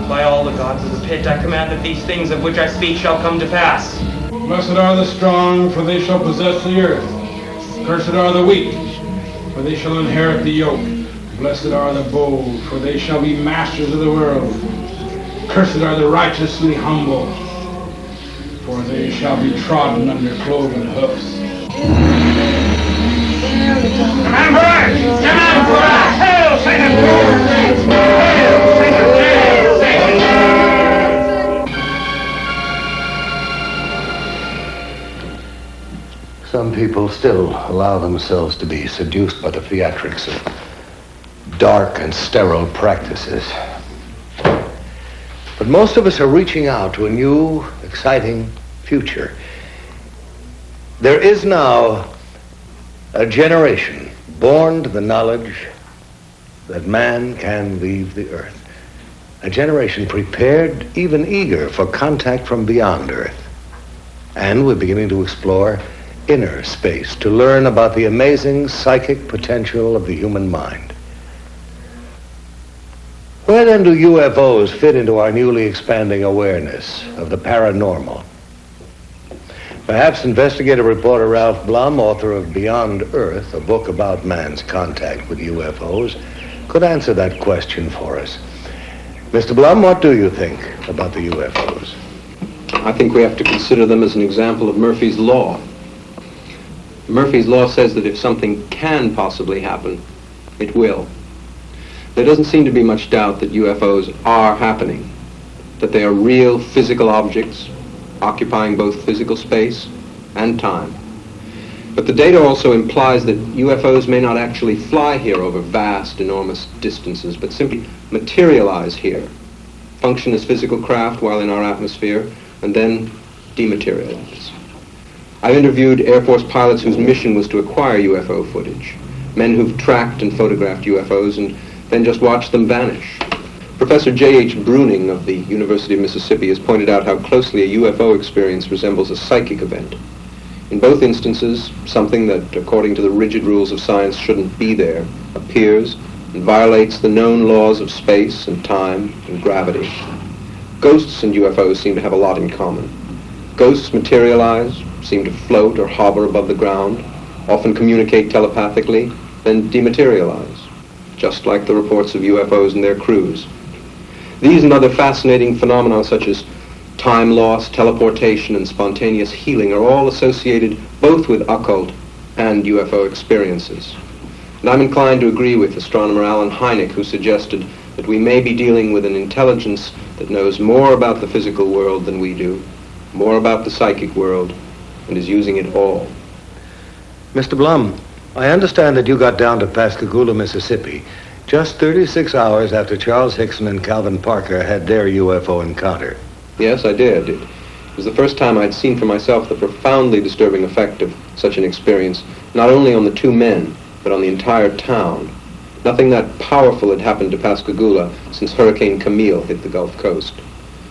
By all the gods of the pit, I command that these things of which I speak shall come to pass. Blessed are the strong, for they shall possess the earth. Cursed are the weak, for they shall inherit the yoke. Blessed are the bold, for they shall be masters of the world. Cursed are the righteously humble, for they shall be trodden under cloven hoofs. Command for us! Command for us! Hail Satan! Hail Satan! Hail Satan! Some people still allow themselves to be seduced by the theatrics of dark and sterile practices. But most of us are reaching out to a new, exciting future. There is now a generation born to the knowledge that man can leave the earth. A generation prepared, even eager, for contact from beyond Earth. And we're beginning to explore inner space to learn about the amazing psychic potential of the human mind. Where then do UFOs fit into our newly expanding awareness of the paranormal? Perhaps investigative reporter Ralph Blum, author of Beyond Earth, a book about man's contact with UFOs, could answer that question for us. Mr. Blum, what do you think about the UFOs? I think we have to consider them as an example of Murphy's Law. Murphy's Law says that if something can possibly happen, it will. There doesn't seem to be much doubt that UFOs are happening, that they are real physical objects occupying both physical space and time. But the data also implies that UFOs may not actually fly here over vast, enormous distances, but simply materialize here, function as physical craft while in our atmosphere, and then dematerialize. I've interviewed Air Force pilots whose mission was to acquire UFO footage, men who've tracked and photographed UFOs and then just watched them vanish. Professor J.H. Bruning of the University of Mississippi has pointed out how closely a UFO experience resembles a psychic event. In both instances, something that, according to the rigid rules of science, shouldn't be there, appears and violates the known laws of space and time and gravity. Ghosts and UFOs seem to have a lot in common. Ghosts materialize, seem to float or hover above the ground, often communicate telepathically, then dematerialize, just like the reports of UFOs and their crews. These and other fascinating phenomena such as time loss, teleportation, and spontaneous healing are all associated both with occult and UFO experiences. And I'm inclined to agree with astronomer Alan Hynek, who suggested that we may be dealing with an intelligence that knows more about the physical world than we do, more about the psychic world, and is using it all. Mr. Blum, I understand that you got down to Pascagoula, Mississippi, just 36 hours after Charles Hickson and Calvin Parker had their UFO encounter. Yes, I did. It was the first time I'd seen for myself the profoundly disturbing effect of such an experience, not only on the two men, but on the entire town. Nothing that powerful had happened to Pascagoula since Hurricane Camille hit the Gulf Coast.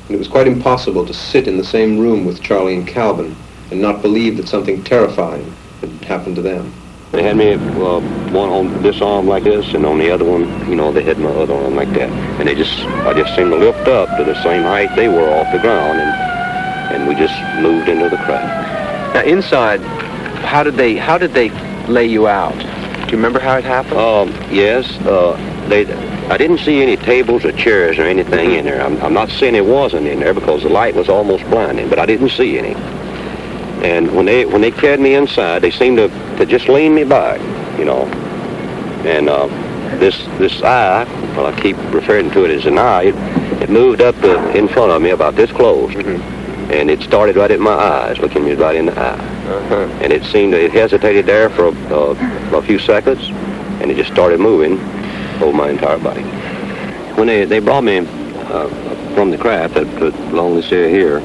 And it was quite impossible to sit in the same room with Charlie and Calvin and not believe that something terrifying had happened to them. They had me one on this arm like this, and on the other one, you know, they had my other arm like that. And I just seemed to lift up to the same height they were off the ground, and we just moved into the craft. Now inside, how did they lay you out? Do you remember how it happened? Yes. I didn't see any tables or chairs or anything in there. I'm not saying it wasn't in there because the light was almost blinding, but I didn't see any. And when they carried me inside, they seemed to just lean me back, you know. And this eye, well, I keep referring to it as an eye, it moved up in front of me about this close. Mm-hmm. And it started right at my eyes, looking me right in the eye. Uh-huh. And it hesitated there for a few seconds, and it just started moving over my entire body. When they brought me from the craft that along this area here,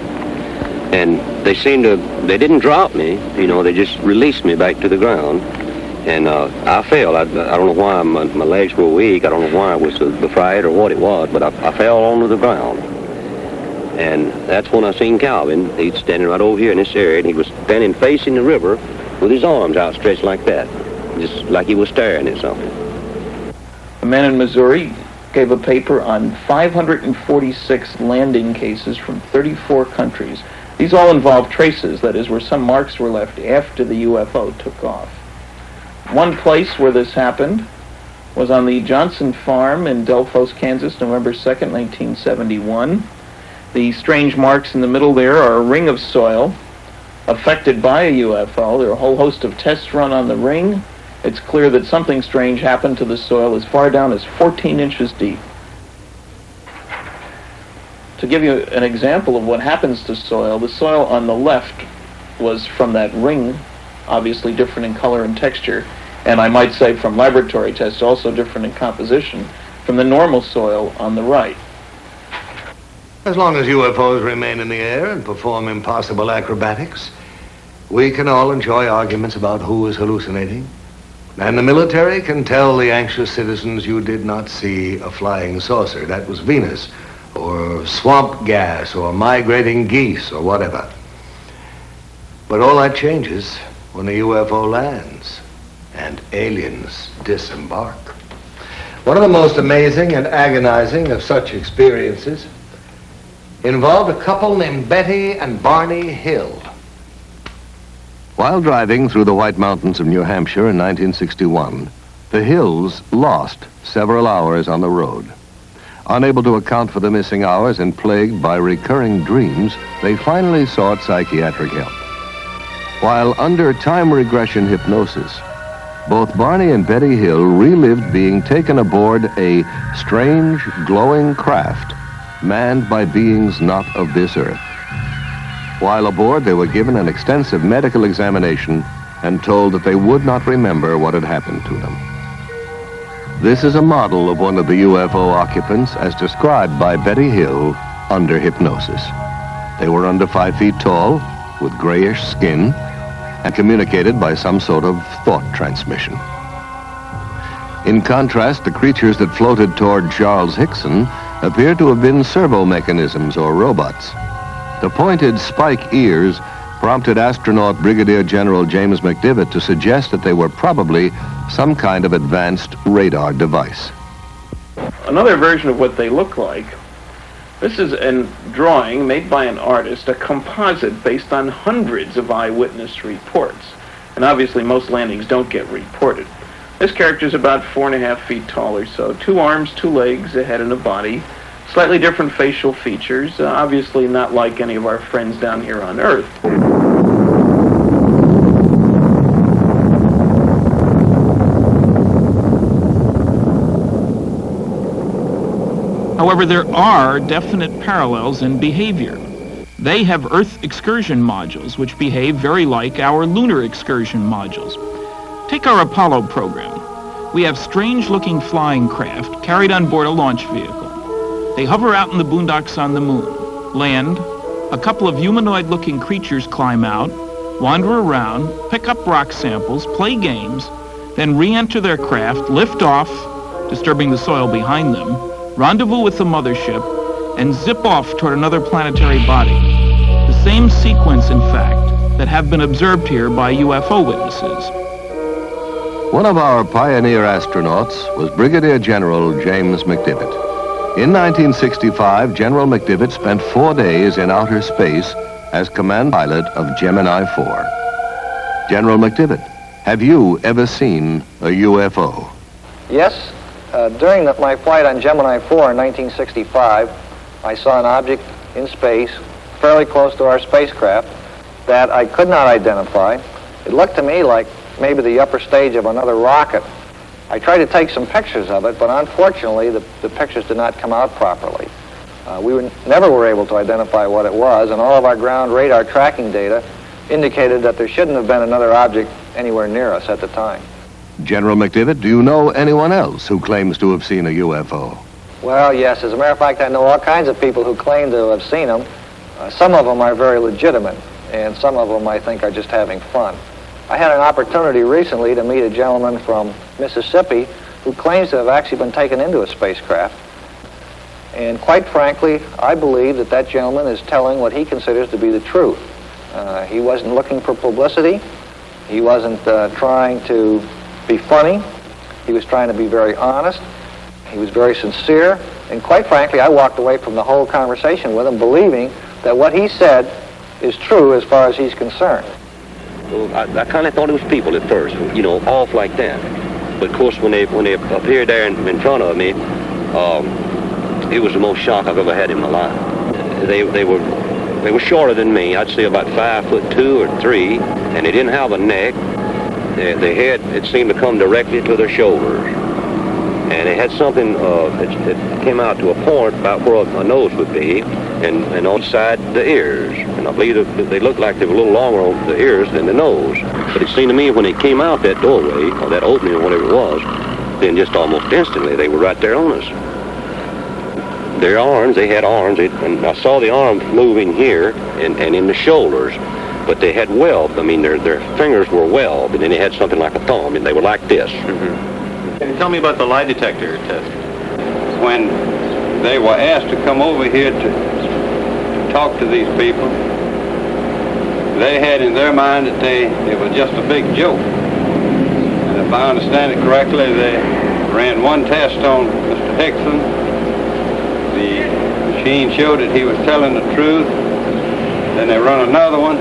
and they didn't drop me, you know, they just released me back to the ground. And I fell. I don't know why my legs were weak. I don't know why it was the fright or what it was, but I fell onto the ground. And that's when I seen Calvin. He's standing right over here in this area, and he was standing facing the river with his arms outstretched like that, just like he was staring at something. A man in Missouri gave a paper on 546 landing cases from 34 countries. These all involve traces, that is, where some marks were left after the UFO took off. One place where this happened was on the Johnson Farm in Delphos, Kansas, November 2nd, 1971. The strange marks in the middle there are a ring of soil affected by a UFO. There are a whole host of tests run on the ring. It's clear that something strange happened to the soil as far down as 14 inches deep. To give you an example of what happens to soil, the soil on the left was from that ring, obviously different in color and texture, and I might say from laboratory tests also different in composition from the normal soil on the right. As long as UFOs remain in the air and perform impossible acrobatics, we can all enjoy arguments about who is hallucinating. And the military can tell the anxious citizens you did not see a flying saucer. That was Venus, or swamp gas, or migrating geese, or whatever. But all that changes when a UFO lands and aliens disembark. One of the most amazing and agonizing of such experiences involved a couple named Betty and Barney Hill. While driving through the White Mountains of New Hampshire in 1961, the Hills lost several hours on the road. Unable to account for the missing hours and plagued by recurring dreams, they finally sought psychiatric help. While under time regression hypnosis, both Barney and Betty Hill relived being taken aboard a strange, glowing craft manned by beings not of this earth. While aboard, they were given an extensive medical examination and told that they would not remember what had happened to them. This is a model of one of the UFO occupants as described by Betty Hill under hypnosis. They were under 5 feet tall, with grayish skin, and communicated by some sort of thought transmission. In contrast, the creatures that floated toward Charles Hickson appear to have been servo mechanisms or robots. The pointed spike ears prompted astronaut Brigadier General James McDivitt to suggest that they were probably some kind of advanced radar device. Another version of what they look like, this is a drawing made by an artist, a composite based on hundreds of eyewitness reports. And obviously most landings don't get reported. This character is about 4.5 feet tall or so, 2 arms, 2 legs, a head and a body, slightly different facial features, obviously not like any of our friends down here on Earth. However, there are definite parallels in behavior. They have Earth excursion modules, which behave very like our lunar excursion modules. Take our Apollo program. We have strange-looking flying craft carried on board a launch vehicle. They hover out in the boondocks on the moon, land, a couple of humanoid-looking creatures climb out, wander around, pick up rock samples, play games, then re-enter their craft, lift off, disturbing the soil behind them, rendezvous with the mothership, and zip off toward another planetary body. The same sequence, in fact, that have been observed here by UFO witnesses. One of our pioneer astronauts was Brigadier General James McDivitt. In 1965, General McDivitt spent 4 days in outer space as command pilot of Gemini 4. General McDivitt, have you ever seen a UFO? Yes. During my flight on Gemini 4 in 1965, I saw an object in space fairly close to our spacecraft that I could not identify. It looked to me like maybe the upper stage of another rocket. I tried to take some pictures of it, but unfortunately the pictures did not come out properly. We never were able to identify what it was, and all of our ground radar tracking data indicated that there shouldn't have been another object anywhere near us at the time. General McDivitt, do you know anyone else who claims to have seen a UFO? Well, yes. As a matter of fact, I know all kinds of people who claim to have seen them. Some of them are very legitimate, and some of them I think are just having fun. I had an opportunity recently to meet a gentleman from Mississippi who claims to have actually been taken into a spacecraft. And quite frankly, I believe that that gentleman is telling what he considers to be the truth. He wasn't looking for publicity. He wasn't trying to be funny. He was trying to be very honest. He was very sincere. And quite frankly, I walked away from the whole conversation with him believing that what he said is true as far as he's concerned. Well, I kind of thought it was people at first, you know, off like that. But of course, when they appeared there in front of me, it was the most shock I've ever had in my life. They were shorter than me. I'd say about 5'2" or 3", and they didn't have a neck. The head, it seemed to come directly to their shoulders. And it had something that came out to a point about where a nose would be, and on the side, the ears. And I believe that they looked like they were a little longer on the ears than the nose. But it seemed to me when they came out that doorway, or that opening, or whatever it was, then just almost instantly, they were right there on us. Their arms, they had arms, and I saw the arms moving here and in the shoulders. But they had weld. I mean, their fingers were weld, and then they had something like a thumb, and they were like this. Mm-hmm. Can you tell me about the lie detector test? When they were asked to come over here to talk to these people, they had in their mind that it was just a big joke. And if I understand it correctly, they ran one test on Mr. Hickson. The machine showed that he was telling the truth. Then they run another one,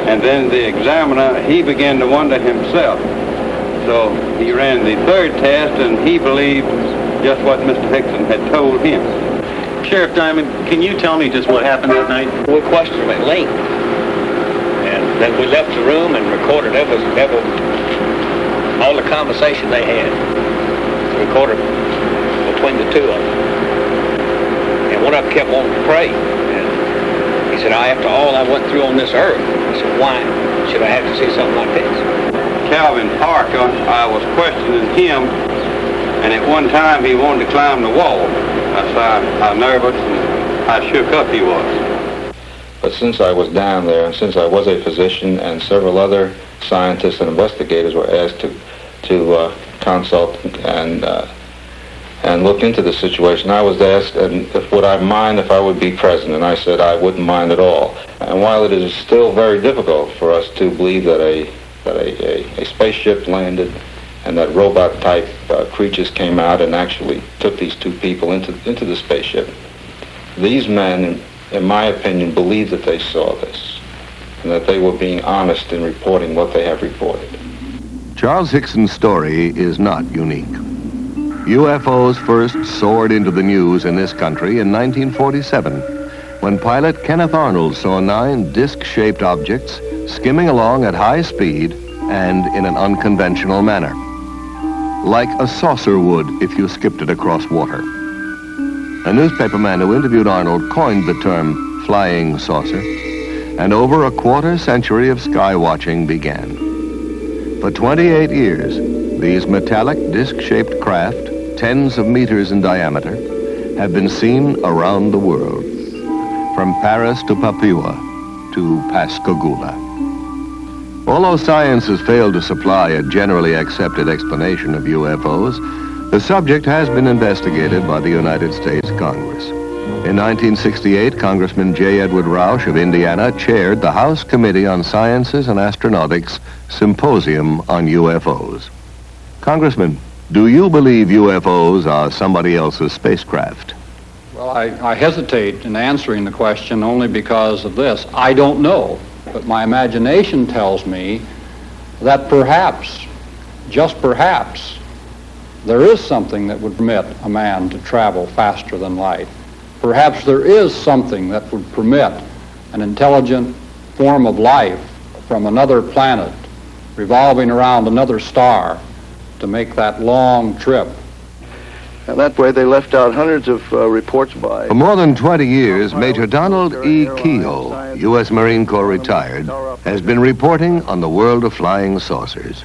And then the examiner, he began to wonder himself. So he ran the third test, and he believed just what Mr. Hickson had told him. Sheriff Diamond, can you tell me just what happened that night? We questioned them at length. And then we left the room and recorded every all the conversation they had. Recorded between the two of them. And one of them kept wanting to pray. And he said, after all I went through on this earth, he said, why should I have to see something like this? Calvin Parker, I was questioning him, and at one time he wanted to climb the wall. That's how nervous and how shook up he was. But since I was down there, and since I was a physician, and several other scientists and investigators were asked to consult and look into the situation, I was asked, would I mind if I would be present, and I said I wouldn't mind at all. And while it is still very difficult for us to believe that a spaceship landed and that robot-type creatures came out and actually took these two people into the spaceship, these men, in my opinion, believe that they saw this and that they were being honest in reporting what they have reported. Charles Hickson's story is not unique. UFOs first soared into the news in this country in 1947 when pilot Kenneth Arnold saw 9 disc-shaped objects skimming along at high speed and in an unconventional manner, like a saucer would if you skipped it across water. A newspaperman who interviewed Arnold coined the term flying saucer, and over a quarter century of sky watching began. For 28 years, these metallic disc-shaped craft, tens of meters in diameter, have been seen around the world, from Paris to Papua to Pascagoula. Although science has failed to supply a generally accepted explanation of UFOs, the subject has been investigated by the United States Congress. In 1968, Congressman J. Edward Roush of Indiana chaired the House Committee on Sciences and Astronautics Symposium on UFOs. Congressman, do you believe UFOs are somebody else's spacecraft? Well, I hesitate in answering the question only because of this. I don't know, but my imagination tells me that perhaps, just perhaps, there is something that would permit a man to travel faster than light. Perhaps there is something that would permit an intelligent form of life from another planet revolving around another star to make that long trip. And that way they left out hundreds of reports by... For more than 20 years, Major Donald E. Kehoe, U.S. Marine Corps retired, has been reporting on the world of flying saucers.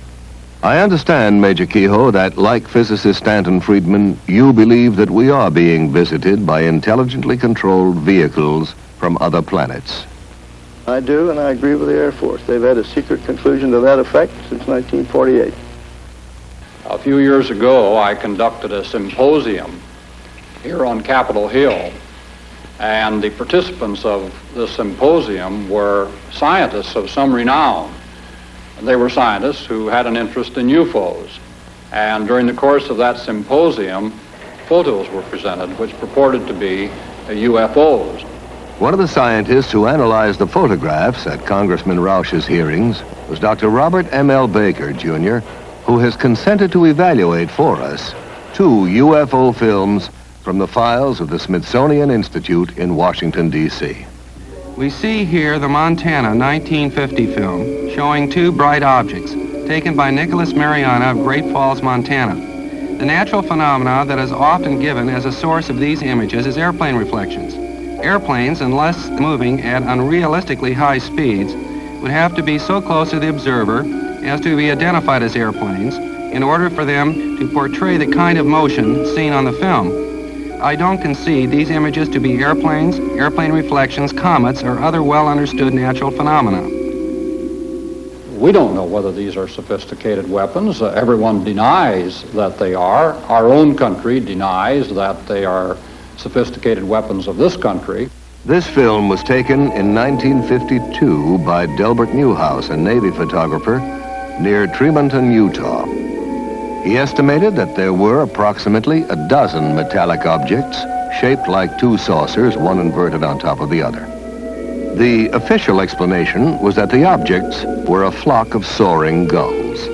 I understand, Major Kehoe, that like physicist Stanton Friedman, you believe that we are being visited by intelligently controlled vehicles from other planets. I do, and I agree with the Air Force. They've had a secret conclusion to that effect since 1948. A few years ago, I conducted a symposium here on Capitol Hill, and the participants of the symposium were scientists of some renown. They were scientists who had an interest in UFOs, and during the course of that symposium, photos were presented which purported to be UFOs. One of the scientists who analyzed the photographs at Congressman Roush's hearings was Dr. Robert M.L. Baker, Jr., who has consented to evaluate for us 2 UFO films from the files of the Smithsonian Institute in Washington, D.C. We see here the Montana 1950 film showing 2 bright objects taken by Nicholas Mariana of Great Falls, Montana. The natural phenomena that is often given as a source of these images is airplane reflections. Airplanes, unless moving at unrealistically high speeds, would have to be so close to the observer as to be identified as airplanes in order for them to portray the kind of motion seen on the film. I don't concede these images to be airplanes, airplane reflections, comets, or other well-understood natural phenomena. We don't know whether these are sophisticated weapons. Everyone denies that they are. Our own country denies that they are sophisticated weapons of this country. This film was taken in 1952 by Delbert Newhouse, a Navy photographer, near Tremonton, Utah. He estimated that there were approximately a dozen metallic objects shaped like 2 saucers, one inverted on top of the other. The official explanation was that the objects were a flock of soaring gulls.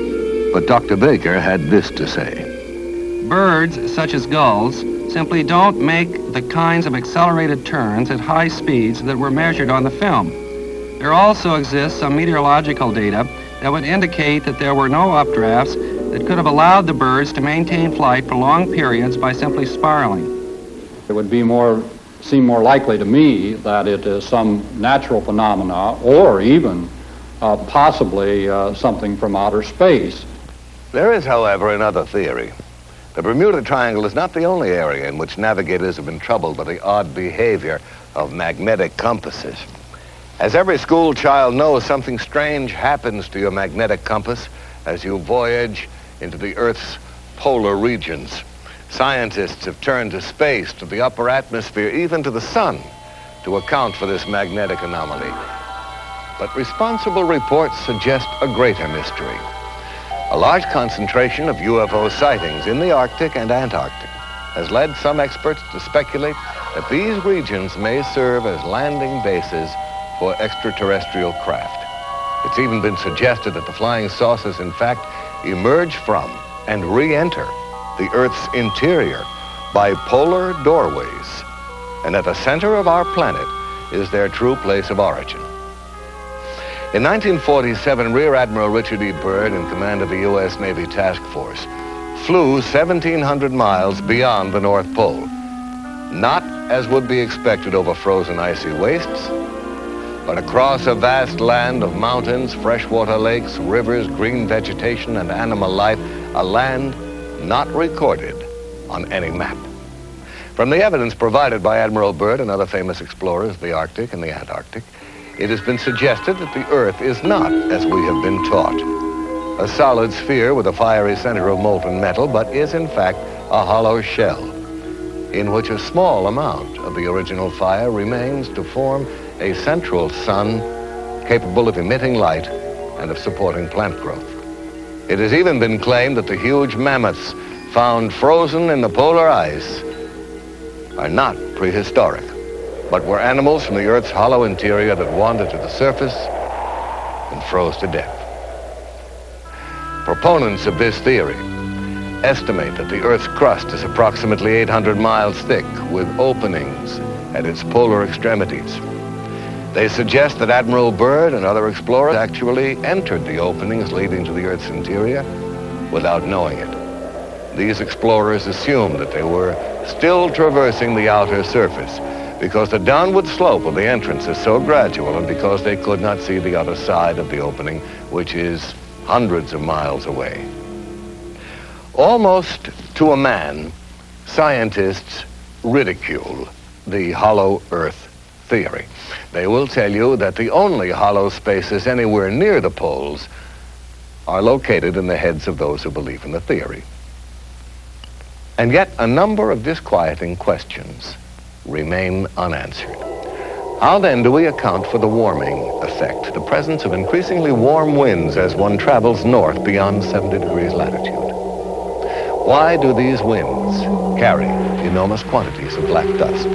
But Dr. Baker had this to say. Birds, such as gulls, simply don't make the kinds of accelerated turns at high speeds that were measured on the film. There also exists some meteorological data that would indicate that there were no updrafts that could have allowed the birds to maintain flight for long periods by simply spiraling. It would seem more likely to me that it is some natural phenomena or even possibly something from outer space. There is, however, another theory. The Bermuda Triangle is not the only area in which navigators have been troubled by the odd behavior of magnetic compasses. As every school child knows, something strange happens to your magnetic compass as you voyage into the Earth's polar regions. Scientists have turned to space, to the upper atmosphere, even to the sun, to account for this magnetic anomaly. But responsible reports suggest a greater mystery. A large concentration of UFO sightings in the Arctic and Antarctic has led some experts to speculate that these regions may serve as landing bases for extraterrestrial craft. It's even been suggested that the flying saucers, in fact, emerge from and re-enter the Earth's interior by polar doorways, and at the center of our planet is their true place of origin. In 1947, Rear Admiral Richard E. Byrd, in command of the U.S. Navy Task Force, flew 1,700 miles beyond the North Pole, not as would be expected over frozen icy wastes, but across a vast land of mountains, freshwater lakes, rivers, green vegetation, and animal life, a land not recorded on any map. From the evidence provided by Admiral Byrd and other famous explorers of the Arctic and the Antarctic, it has been suggested that the Earth is not, as we have been taught, a solid sphere with a fiery center of molten metal, but is in fact a hollow shell in which a small amount of the original fire remains to form a central sun capable of emitting light and of supporting plant growth. It has even been claimed that the huge mammoths found frozen in the polar ice are not prehistoric, but were animals from the Earth's hollow interior that wandered to the surface and froze to death. Proponents of this theory estimate that the Earth's crust is approximately 800 miles thick, with openings at its polar extremities. They suggest that Admiral Byrd and other explorers actually entered the openings leading to the Earth's interior without knowing it. These explorers assumed that they were still traversing the outer surface because the downward slope of the entrance is so gradual and because they could not see the other side of the opening, which is hundreds of miles away. Almost to a man, scientists ridicule the hollow Earth theory. They will tell you that the only hollow spaces anywhere near the poles are located in the heads of those who believe in the theory. And yet a number of disquieting questions remain unanswered. How then do we account for the warming effect, the presence of increasingly warm winds as one travels north beyond 70 degrees latitude? Why do these winds carry enormous quantities of black dust?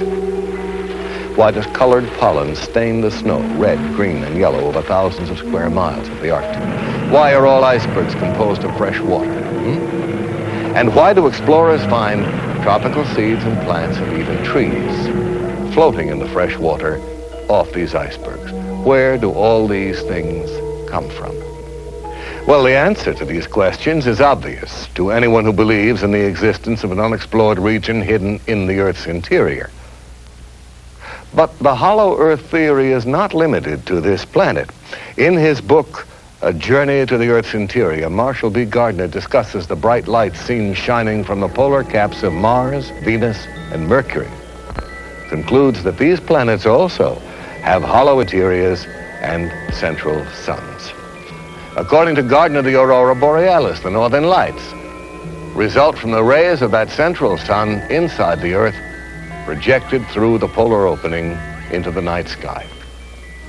Why does colored pollen stain the snow red, green, and yellow over thousands of square miles of the Arctic? Why are all icebergs composed of fresh water? And why do explorers find tropical seeds and plants and even trees floating in the fresh water off these icebergs? Where do all these things come from? Well, the answer to these questions is obvious to anyone who believes in the existence of an unexplored region hidden in the Earth's interior. But the hollow Earth theory is not limited to this planet. In his book, A Journey to the Earth's Interior, Marshall B. Gardner discusses the bright light seen shining from the polar caps of Mars, Venus, and Mercury. Concludes that these planets also have hollow interiors and central suns. According to Gardner, the aurora borealis, the northern lights, result from the rays of that central sun inside the Earth, projected through the polar opening into the night sky.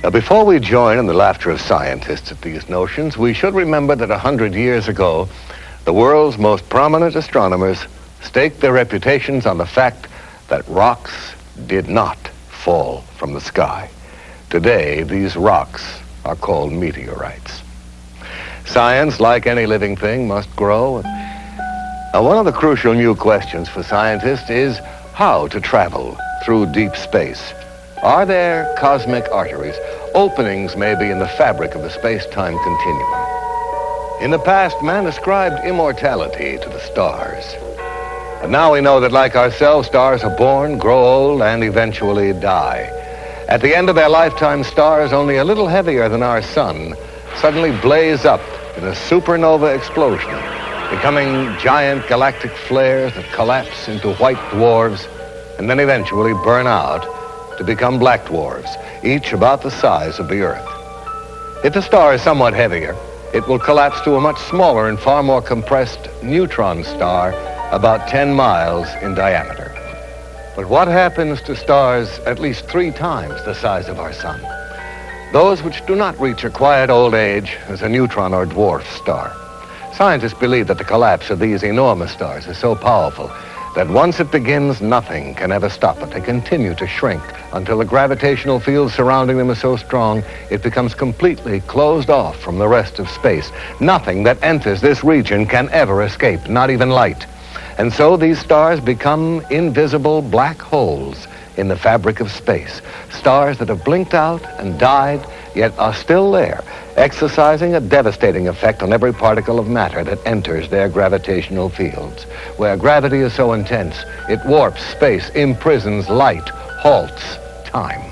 Now, before we join in the laughter of scientists at these notions, we should remember that 100 years ago, the world's most prominent astronomers staked their reputations on the fact that rocks did not fall from the sky. Today, these rocks are called meteorites. Science, like any living thing, must grow. Now, one of the crucial new questions for scientists is how to travel through deep space. Are there cosmic arteries, openings maybe in the fabric of the space-time continuum? In the past, man ascribed immortality to the stars. But now we know that, like ourselves, stars are born, grow old, and eventually die. At the end of their lifetime, stars only a little heavier than our sun suddenly blaze up in a supernova explosion, becoming giant galactic flares that collapse into white dwarfs and then eventually burn out to become black dwarfs, each about the size of the Earth. If the star is somewhat heavier, it will collapse to a much smaller and far more compressed neutron star, about 10 miles in diameter. But what happens to stars at least 3 times the size of our sun? Those which do not reach a quiet old age as a neutron or dwarf star. Scientists believe that the collapse of these enormous stars is so powerful that once it begins, nothing can ever stop it. They continue to shrink until the gravitational field surrounding them is so strong it becomes completely closed off from the rest of space. Nothing that enters this region can ever escape, not even light. And so these stars become invisible black holes in the fabric of space. Stars that have blinked out and died, yet are still there, exercising a devastating effect on every particle of matter that enters their gravitational fields. Where gravity is so intense, it warps space, imprisons light, halts time.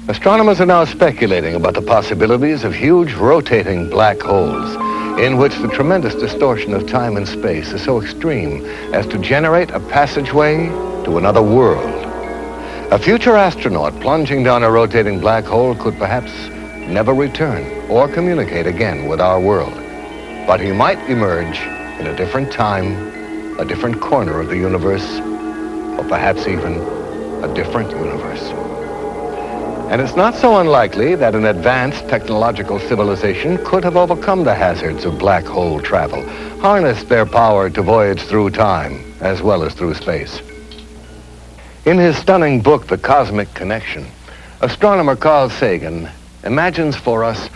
Astronomers are now speculating about the possibilities of huge rotating black holes in which the tremendous distortion of time and space is so extreme as to generate a passageway to another world. A future astronaut plunging down a rotating black hole could perhaps never return or communicate again with our world. But he might emerge in a different time, a different corner of the universe, or perhaps even a different universe. And it's not so unlikely that an advanced technological civilization could have overcome the hazards of black hole travel, harnessed their power to voyage through time as well as through space. In his stunning book, The Cosmic Connection, astronomer Carl Sagan imagines for us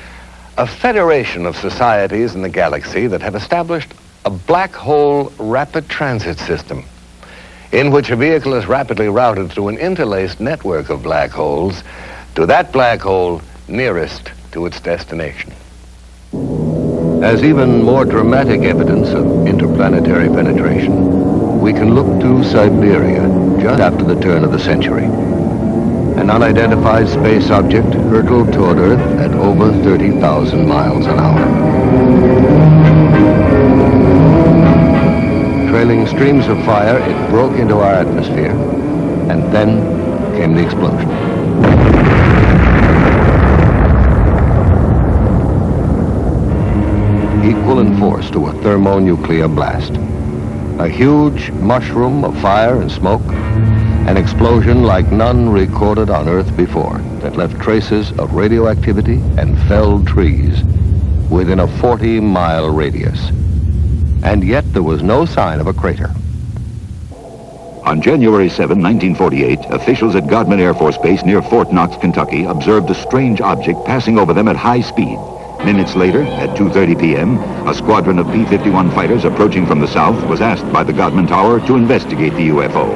a federation of societies in the galaxy that have established a black hole rapid transit system in which a vehicle is rapidly routed through an interlaced network of black holes to that black hole nearest to its destination. As even more dramatic evidence of interplanetary penetration, we can look to Siberia just after the turn of the century. An unidentified space object hurtled toward Earth at over 30,000 miles an hour. Trailing streams of fire, it broke into our atmosphere, and then came the explosion. Equal in force to a thermonuclear blast. A huge mushroom of fire and smoke, an explosion like none recorded on Earth before that left traces of radioactivity and felled trees within a 40-mile radius. And yet there was no sign of a crater. On January 7, 1948, officials at Godman Air Force Base near Fort Knox, Kentucky, observed a strange object passing over them at high speed. Minutes later, at 2:30 p.m., a squadron of P-51 fighters approaching from the south was asked by the Godman Tower to investigate the UFO.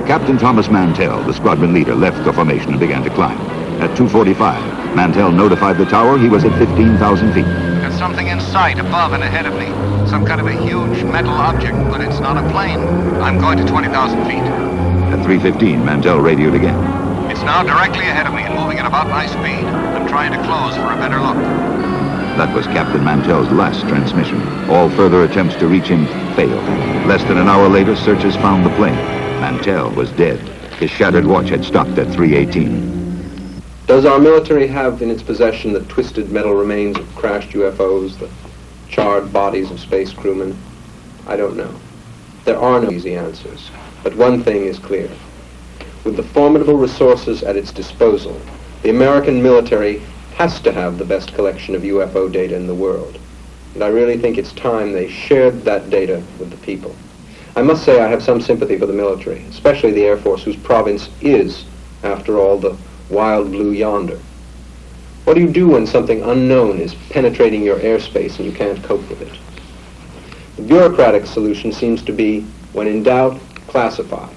Captain Thomas Mantell, the squadron leader, left the formation and began to climb. At 2:45, Mantell notified the tower he was at 15,000 feet. There's something in sight above and ahead of me. Some kind of a huge metal object, but it's not a plane. I'm going to 20,000 feet. At 3:15, Mantell radioed again. It's now directly ahead of me and moving at about my speed. I'm trying to close for a better look. That was Captain Mantell's last transmission. All further attempts to reach him failed. Less than an hour later, searchers found the plane. Mantell was dead. His shattered watch had stopped at 3:18. Does our military have in its possession the twisted metal remains of crashed UFOs, the charred bodies of space crewmen? I don't know. There are no easy answers. But one thing is clear. With the formidable resources at its disposal, the American military has to have the best collection of UFO data in the world. And I really think it's time they shared that data with the people. I must say I have some sympathy for the military, especially the Air Force, whose province is, after all, the wild blue yonder. What do you do when something unknown is penetrating your airspace and you can't cope with it? The bureaucratic solution seems to be, when in doubt, classify.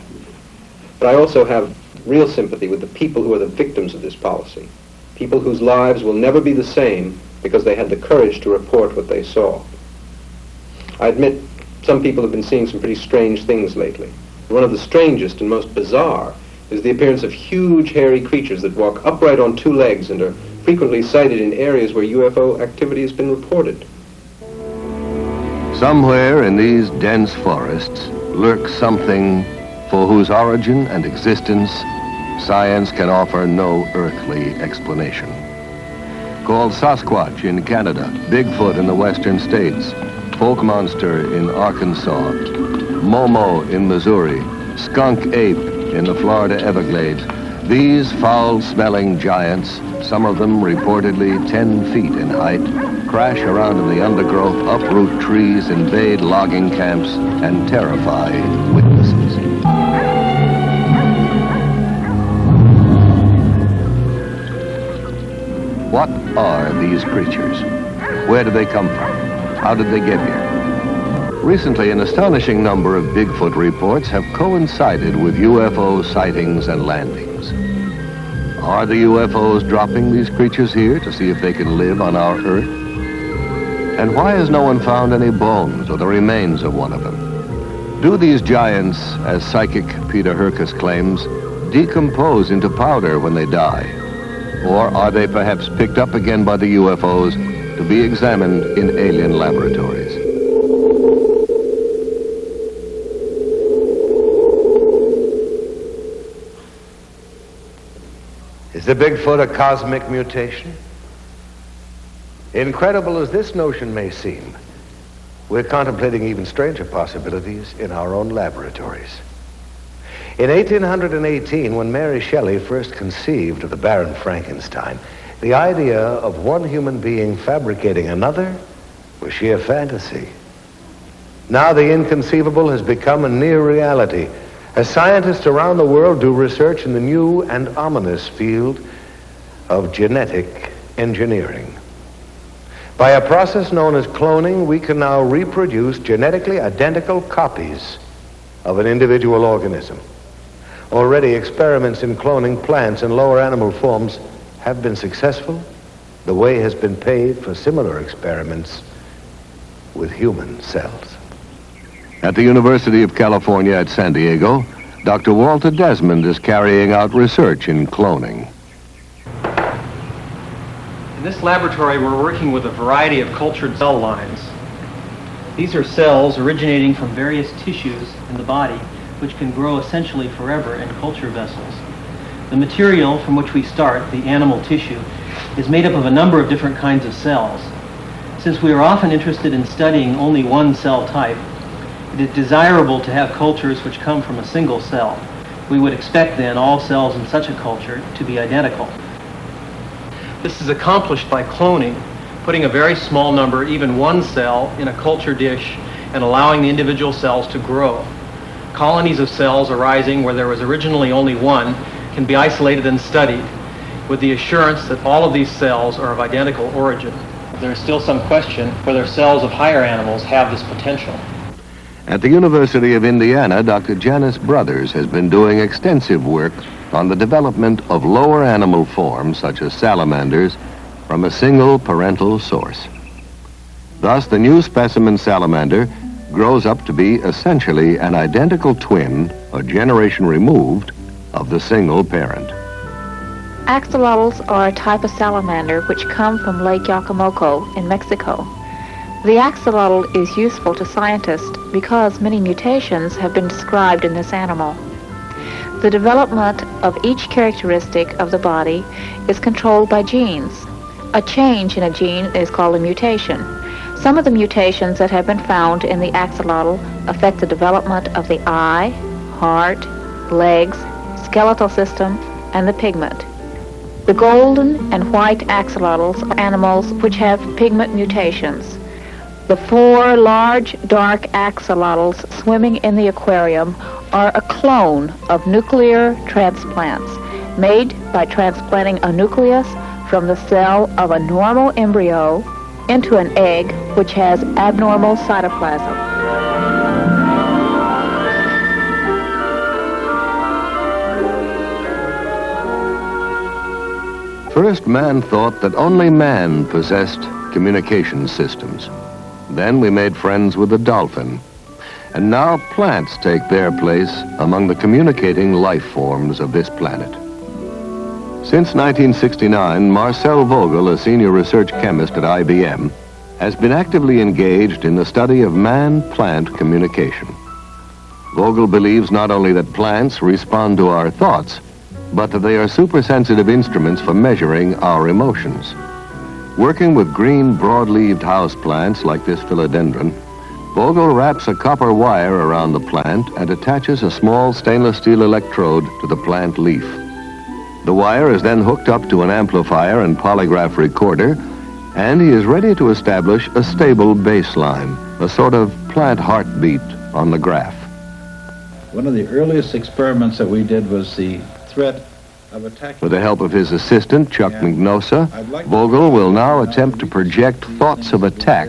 But I also have real sympathy with the people who are the victims of this policy, people whose lives will never be the same because they had the courage to report what they saw. I admit some people have been seeing some pretty strange things lately. One of the strangest and most bizarre is the appearance of huge hairy creatures that walk upright on two legs and are frequently sighted in areas where UFO activity has been reported. Somewhere in these dense forests lurks something for whose origin and existence science can offer no earthly explanation. Called Sasquatch in Canada, Bigfoot in the western states, Folk Monster in Arkansas, Momo in Missouri, Skunk Ape in the Florida Everglades, these foul-smelling giants, some of them reportedly 10 feet in height, crash around in the undergrowth, uproot trees, invade logging camps, and terrify witnesses. What are these creatures? Where do they come from? How did they get here? Recently, an astonishing number of Bigfoot reports have coincided with UFO sightings and landings. Are the UFOs dropping these creatures here to see if they can live on our Earth? And why has no one found any bones or the remains of one of them? Do these giants, as psychic Peter Herkus claims, decompose into powder when they die? Or are they perhaps picked up again by the UFOs to be examined in alien laboratories? Is the Bigfoot a cosmic mutation? Incredible as this notion may seem, we're contemplating even stranger possibilities in our own laboratories. In 1818, when Mary Shelley first conceived of the Baron Frankenstein, the idea of one human being fabricating another was sheer fantasy. Now the inconceivable has become a near reality, as scientists around the world do research in the new and ominous field of genetic engineering. By a process known as cloning, we can now reproduce genetically identical copies of an individual organism. Already, experiments in cloning plants and lower animal forms have been successful. The way has been paved for similar experiments with human cells. At the University of California at San Diego, Dr. Walter Desmond is carrying out research in cloning. In this laboratory, we're working with a variety of cultured cell lines. These are cells originating from various tissues in the body, which can grow essentially forever in culture vessels. The material from which we start, the animal tissue, is made up of a number of different kinds of cells. Since we are often interested in studying only one cell type, it is desirable to have cultures which come from a single cell. We would expect then all cells in such a culture to be identical. This is accomplished by cloning, putting a very small number, even one cell, in a culture dish and allowing the individual cells to grow. Colonies of cells arising where there was originally only one can be isolated and studied with the assurance that all of these cells are of identical origin. There is still some question whether cells of higher animals have this potential. At the University of Indiana, Dr. Janice Brothers has been doing extensive work on the development of lower animal forms, such as salamanders, from a single parental source. Thus, the new specimen salamander grows up to be essentially an identical twin, a generation removed, of the single parent. Axolotls are a type of salamander which come from Lake Yacamoco in Mexico. The axolotl is useful to scientists because many mutations have been described in this animal. The development of each characteristic of the body is controlled by genes. A change in a gene is called a mutation. Some of the mutations that have been found in the axolotl affect the development of the eye, heart, legs, skeletal system, and the pigment. The golden and white axolotls are animals which have pigment mutations. The 4 large dark axolotls swimming in the aquarium are a clone of nuclear transplants made by transplanting a nucleus from the cell of a normal embryo into an egg which has abnormal cytoplasm. First, man thought that only man possessed communication systems. Then we made friends with the dolphin. And now plants take their place among the communicating life forms of this planet. Since 1969, Marcel Vogel, a senior research chemist at IBM, has been actively engaged in the study of man-plant communication. Vogel believes not only that plants respond to our thoughts, but that they are super-sensitive instruments for measuring our emotions. Working with green, broad-leaved houseplants like this philodendron, Vogel wraps a copper wire around the plant and attaches a small stainless steel electrode to the plant leaf. The wire is then hooked up to an amplifier and polygraph recorder, and he is ready to establish a stable baseline, a sort of plant heartbeat on the graph. One of the earliest experiments that we did was the threat of attack. With the help of his assistant, Chuck Mignosa, Vogel will now attempt to project thoughts of attack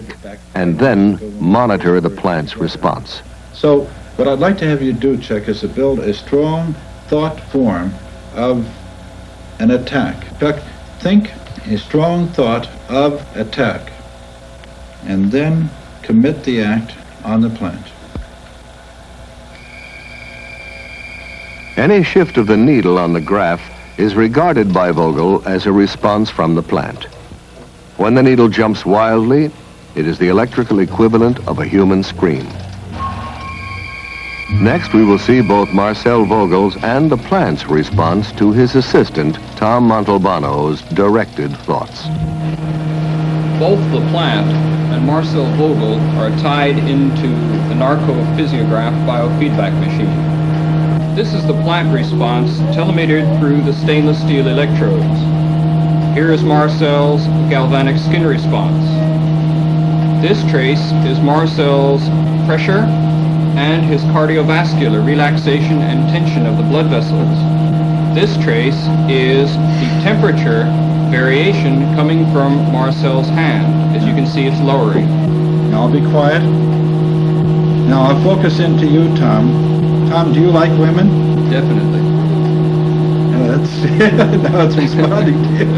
and then monitor the plant's response. So what I'd like to have you do, Chuck, is to build a strong thought form of an attack. Chuck, think a strong thought of attack and then commit the act on the plant. Any shift of the needle on the graph is regarded by Vogel as a response from the plant. When the needle jumps wildly, it is the electrical equivalent of a human scream. Next, we will see both Marcel Vogel's and the plant's response to his assistant, Tom Montalbano's directed thoughts. Both the plant and Marcel Vogel are tied into the narcophysiograph biofeedback machine. This is the plant response telemetered through the stainless steel electrodes. Here is Marcel's galvanic skin response. This trace is Marcel's pressure and his cardiovascular relaxation and tension of the blood vessels. This trace is the temperature variation coming from Marcel's hand. As you can see, it's lowering. Now be quiet. Now I'll focus into you, Tom. Tom, do you like women? Definitely. Now it's responding to you.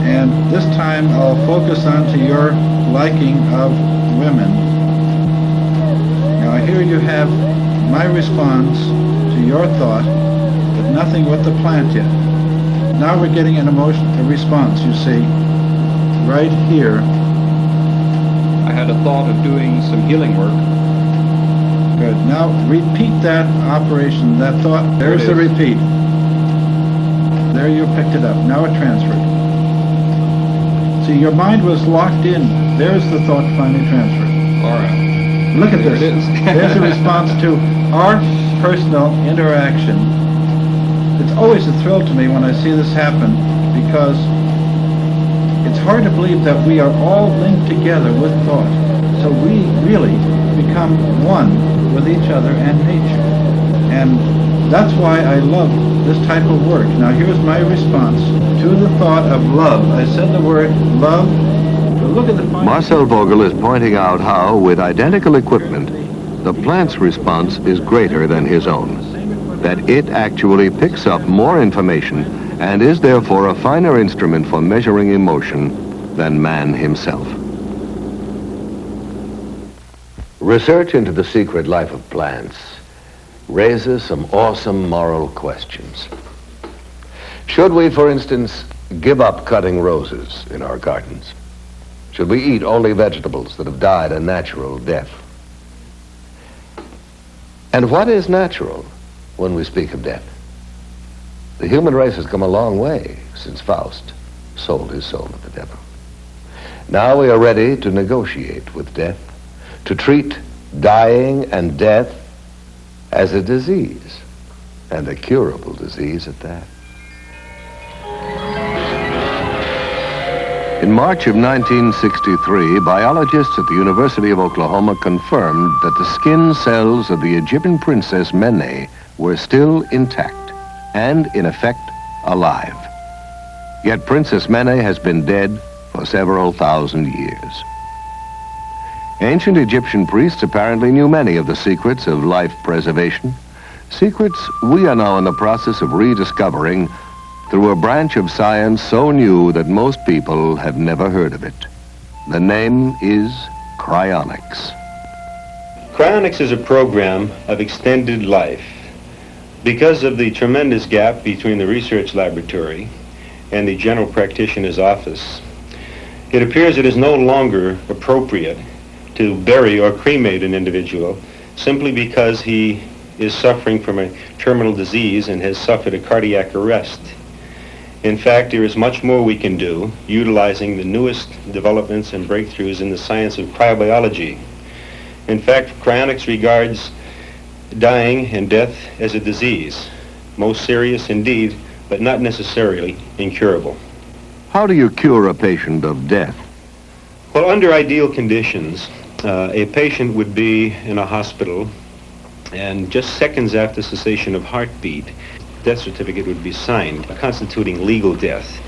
And this time I'll focus on to your liking of women. Now here you have my response to your thought, but nothing with the plant yet. Now we're getting an emotion, a response, you see, right here. I had a thought of doing some healing work. Good. Now repeat that operation, that thought. There's the repeat. There you picked it up. Now it transferred. See, your mind was locked in. There's the thought finally transferred. All right. Look at this. There's a response to our personal interaction. It's always a thrill to me when I see this happen, because it's hard to believe that we are all linked together with thought. So we really become one with each other and nature. And that's why I love this type of work. Now here's my response to the thought of love. I said the word love. But look at the Marcel Vogel is pointing out how, with identical equipment, the plant's response is greater than his own. That it actually picks up more information and is therefore a finer instrument for measuring emotion than man himself. Research into the secret life of plants raises some awesome moral questions. Should we, for instance, give up cutting roses in our gardens? Should we eat only vegetables that have died a natural death? And what is natural when we speak of death? The human race has come a long way since Faust sold his soul to the devil. Now we are ready to negotiate with death, to treat dying and death as a disease, and a curable disease at that. In March of 1963, biologists at the University of Oklahoma confirmed that the skin cells of the Egyptian princess Mene were still intact and, in effect, alive. Yet Princess Mene has been dead for several thousand years. Ancient Egyptian priests apparently knew many of the secrets of life preservation, secrets we are now in the process of rediscovering through a branch of science so new that most people have never heard of it. The name is cryonics. Cryonics is a program of extended life. Because of the tremendous gap between the research laboratory and the general practitioner's office, it appears it is no longer appropriate to bury or cremate an individual simply because he is suffering from a terminal disease and has suffered a cardiac arrest. In fact, there is much more we can do utilizing the newest developments and breakthroughs in the science of cryobiology. In fact, cryonics regards dying and death as a disease, most serious indeed, but not necessarily incurable. How do you cure a patient of death? Well, under ideal conditions, a patient would be in a hospital, and just seconds after cessation of heartbeat, death certificate would be signed, constituting legal death.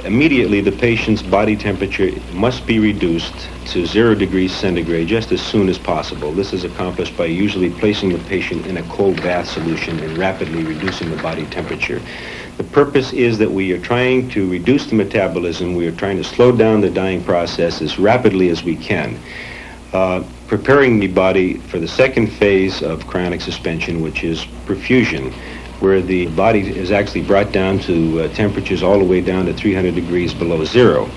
Immediately, the patient's body temperature must be reduced to 0 degrees centigrade just as soon as possible. This is accomplished by usually placing the patient in a cold bath solution and rapidly reducing the body temperature. The purpose is that we are trying to reduce the metabolism. We are trying to slow down the dying process as rapidly as we can. Preparing the body for the second phase of cryonic suspension, which is perfusion, where the body is actually brought down to temperatures all the way down to 300 degrees below zero.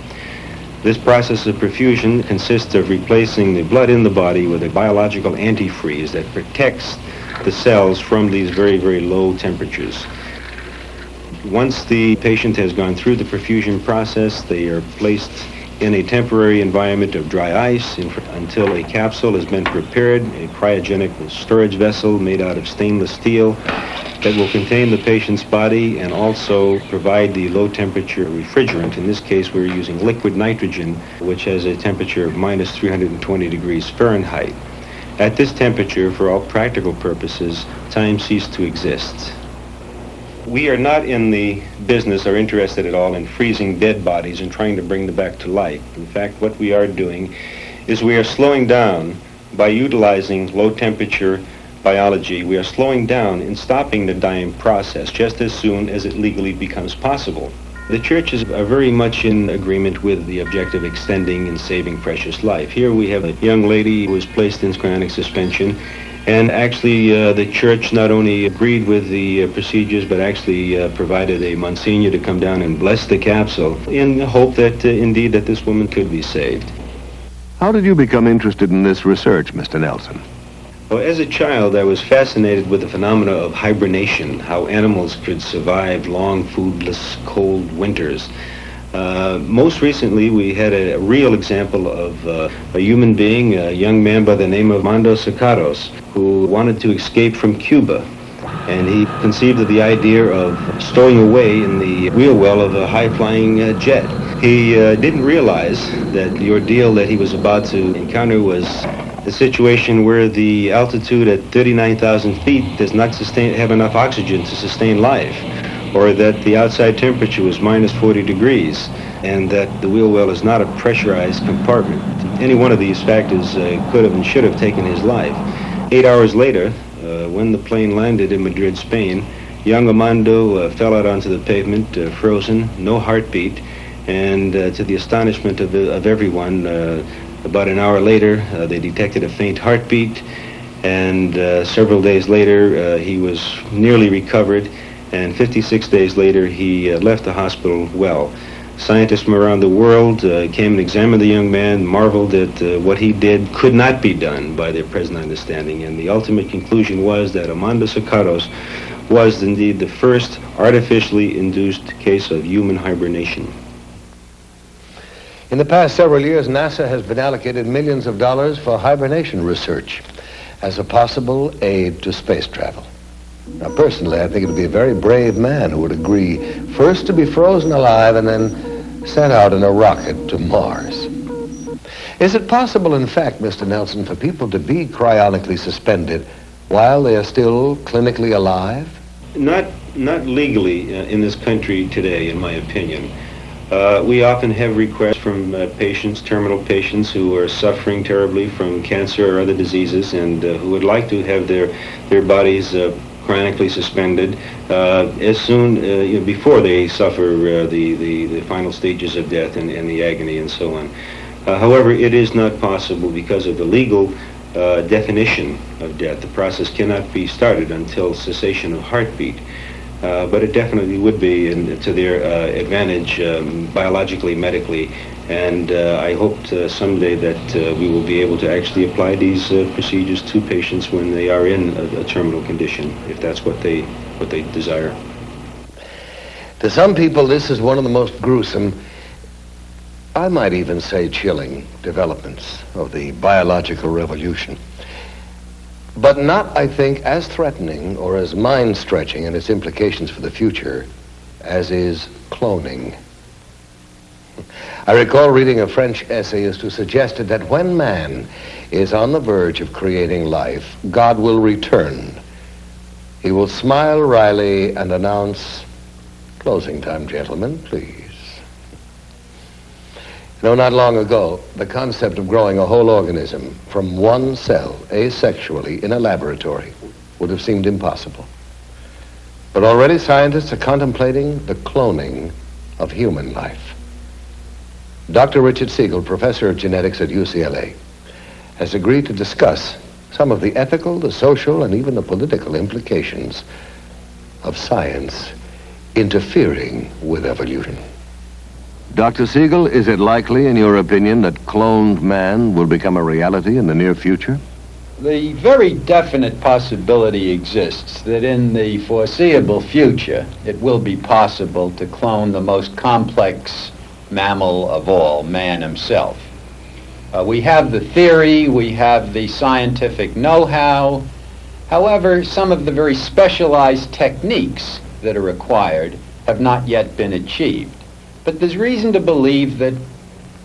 This process of perfusion consists of replacing the blood in the body with a biological antifreeze that protects the cells from these very, very low temperatures. Once the patient has gone through the perfusion process, they are placed in a temporary environment of dry ice until a capsule has been prepared, a cryogenic storage vessel made out of stainless steel that will contain the patient's body and also provide the low temperature refrigerant. In this case, we're using liquid nitrogen, which has a temperature of minus 320 degrees Fahrenheit. At this temperature, for all practical purposes, time ceased to exist. We are not in the business or interested at all in freezing dead bodies and trying to bring them back to life. In fact, what we are doing is we are slowing down by utilizing low temperature biology. We are slowing down and stopping the dying process just as soon as it legally becomes possible. The churches are very much in agreement with the objective of extending and saving precious life. Here we have a young lady who was placed in cryonic suspension, and actually the church not only agreed with the procedures, but actually provided a Monsignor to come down and bless the capsule in the hope that indeed that this woman could be saved. How did you become interested in this research, Mr. Nelson? Well, as a child, I was fascinated with the phenomena of hibernation, how animals could survive long, foodless, cold winters. Most recently, we had a real example of a human being, a young man by the name of Armando Sacaros, who wanted to escape from Cuba. And he conceived of the idea of stowing away in the wheel well of a high-flying jet. He didn't realize that the ordeal that he was about to encounter was a situation where the altitude at 39,000 feet does not have enough oxygen to sustain life, or that the outside temperature was minus 40 degrees, and that the wheel well is not a pressurized compartment. Any one of these factors could have and should have taken his life. 8 hours later, when the plane landed in Madrid, Spain, young Armando fell out onto the pavement, frozen, no heartbeat, and to the astonishment of everyone, about an hour later, they detected a faint heartbeat, and several days later, he was nearly recovered, and 56 days later, he left the hospital well. Scientists from around the world came and examined the young man, marveled at what he did could not be done by their present understanding, and the ultimate conclusion was that Armando Sacaros was indeed the first artificially induced case of human hibernation. In the past several years, NASA has been allocated millions of dollars for hibernation research as a possible aid to space travel. Now, personally, I think it would be a very brave man who would agree first to be frozen alive and then sent out in a rocket to Mars. Is it possible, in fact, Mr. Nelson, for people to be cryonically suspended while they are still clinically alive? Not not legally in this country today, in my opinion. We often have requests from patients, terminal patients, who are suffering terribly from cancer or other diseases, and who would like to have their bodies chronically suspended as soon before they suffer the final stages of death and the agony and so on. However, it is not possible because of the legal definition of death. The process cannot be started until cessation of heartbeat. But it definitely would be to their advantage biologically, medically, and I hope someday that we will be able to actually apply these procedures to patients when they are in a terminal condition, if that's what they desire. To some people, this is one of the most gruesome, I might even say chilling, developments of the biological revolution. But not, I think, as threatening or as mind-stretching in its implications for the future as is cloning. I recall reading a French essayist who suggested that when man is on the verge of creating life, God will return. He will smile wryly and announce, "Closing time, gentlemen, please." Not long ago, the concept of growing a whole organism from one cell, asexually, in a laboratory would have seemed impossible. But already scientists are contemplating the cloning of human life. Dr. Richard Siegel, professor of genetics at UCLA, has agreed to discuss some of the ethical, the social, and even the political implications of science interfering with evolution. Dr. Siegel, is it likely, in your opinion, that cloned man will become a reality in the near future? The very definite possibility exists that in the foreseeable future, it will be possible to clone the most complex mammal of all, man himself. We have the theory, we have the scientific know-how. However, some of the very specialized techniques that are required have not yet been achieved. But there's reason to believe that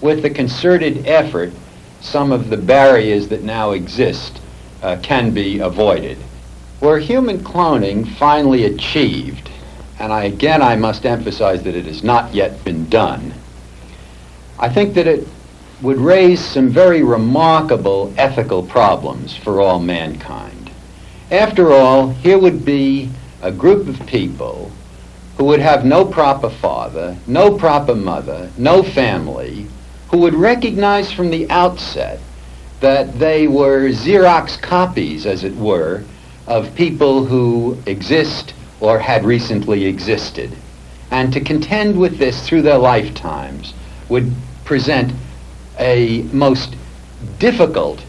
with a concerted effort, some of the barriers that now exist can be avoided. Were human cloning finally achieved, and I must emphasize that it has not yet been done, I think that it would raise some very remarkable ethical problems for all mankind. After all, here would be a group of people who would have no proper father, no proper mother, no family, who would recognize from the outset that they were Xerox copies, as it were, of people who exist or had recently existed. And to contend with this through their lifetimes would present a most difficult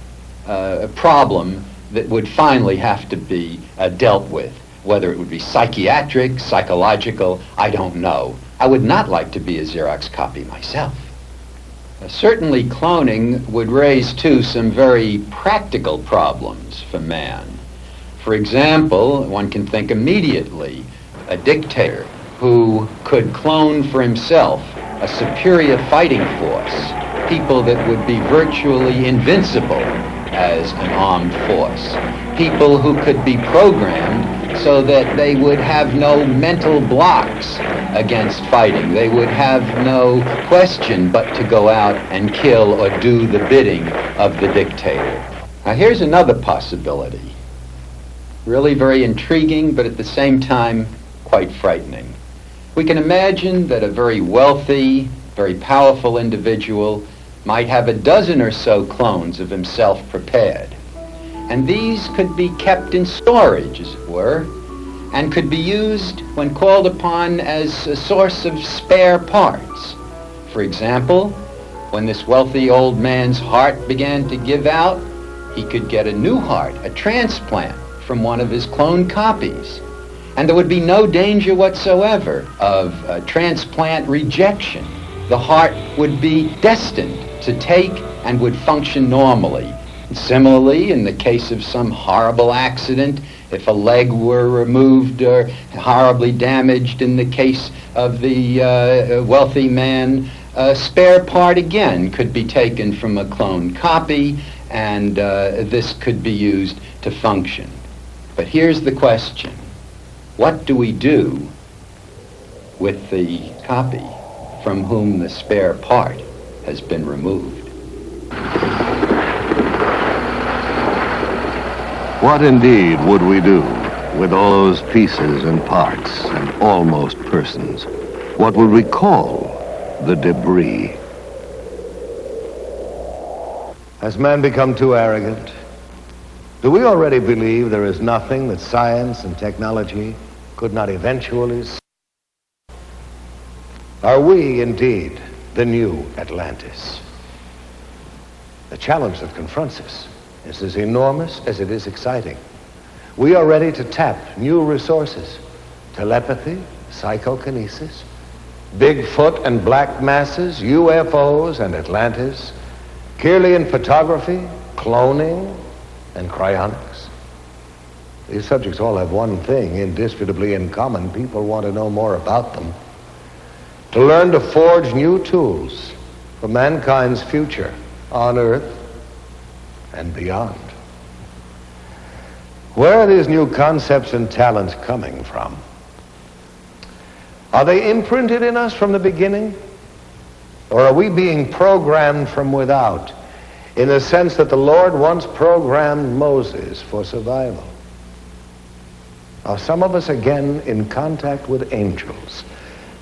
problem that would finally have to be dealt with. Whether it would be psychiatric, psychological, I don't know. I would not like to be a Xerox copy myself. Certainly cloning would raise, too, some very practical problems for man. For example, one can think immediately a dictator who could clone for himself a superior fighting force, people that would be virtually invincible as an armed force, people who could be programmed so that they would have no mental blocks against fighting. They would have no question but to go out and kill or do the bidding of the dictator. Now here's another possibility, really very intriguing, but at the same time quite frightening. We can imagine that a very wealthy, very powerful individual might have a dozen or so clones of himself prepared. And these could be kept in storage, as it were, and could be used when called upon as a source of spare parts. For example, when this wealthy old man's heart began to give out, he could get a new heart, a transplant, from one of his cloned copies. And there would be no danger whatsoever of transplant rejection. The heart would be destined to take and would function normally. Similarly, in the case of some horrible accident, if a leg were removed or horribly damaged in the case of the wealthy man, a spare part again could be taken from a cloned copy, and this could be used to function. But here's the question. What do we do with the copy from whom the spare part has been removed? What indeed would we do with all those pieces and parts and almost persons? What would we call the debris? Has man become too arrogant? Do we already believe there is nothing that science and technology could not eventually solve? Are we indeed the new Atlantis? The challenge that confronts us is as enormous as it is exciting. We are ready to tap new resources: telepathy, psychokinesis, Bigfoot and black masses, UFOs and Atlantis, Kirlian photography, cloning, and cryonics. These subjects all have one thing indisputably in common: people want to know more about them, to learn to forge new tools for mankind's future on Earth and beyond. Where are these new concepts and talents coming from? Are they imprinted in us from the beginning? Or are we being programmed from without, in the sense that the Lord once programmed Moses for survival? Are some of us again in contact with angels,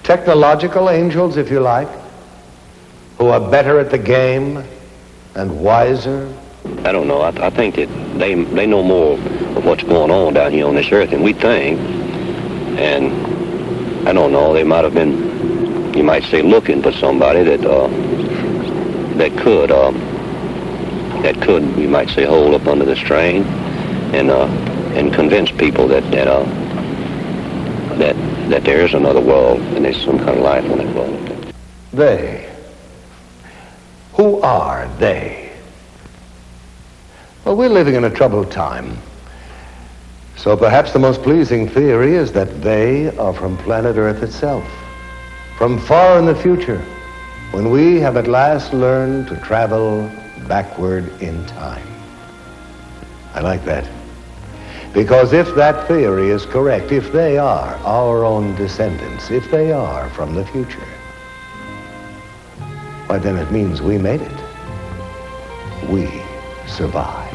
technological angels, if you like, who are better at the game and wiser? I don't know. I think that they know more of what's going on down here on this earth than we think. And I don't know, they might have been, you might say, looking for somebody that could, you might say, hold up under the strain and convince people that there is another world and there's some kind of life on that world. They. Who are they? Well, we're living in a troubled time. So perhaps the most pleasing theory is that they are from planet Earth itself, from far in the future, when we have at last learned to travel backward in time. I like that. Because if that theory is correct, if they are our own descendants, if they are from the future, why then it means we made it. We survived.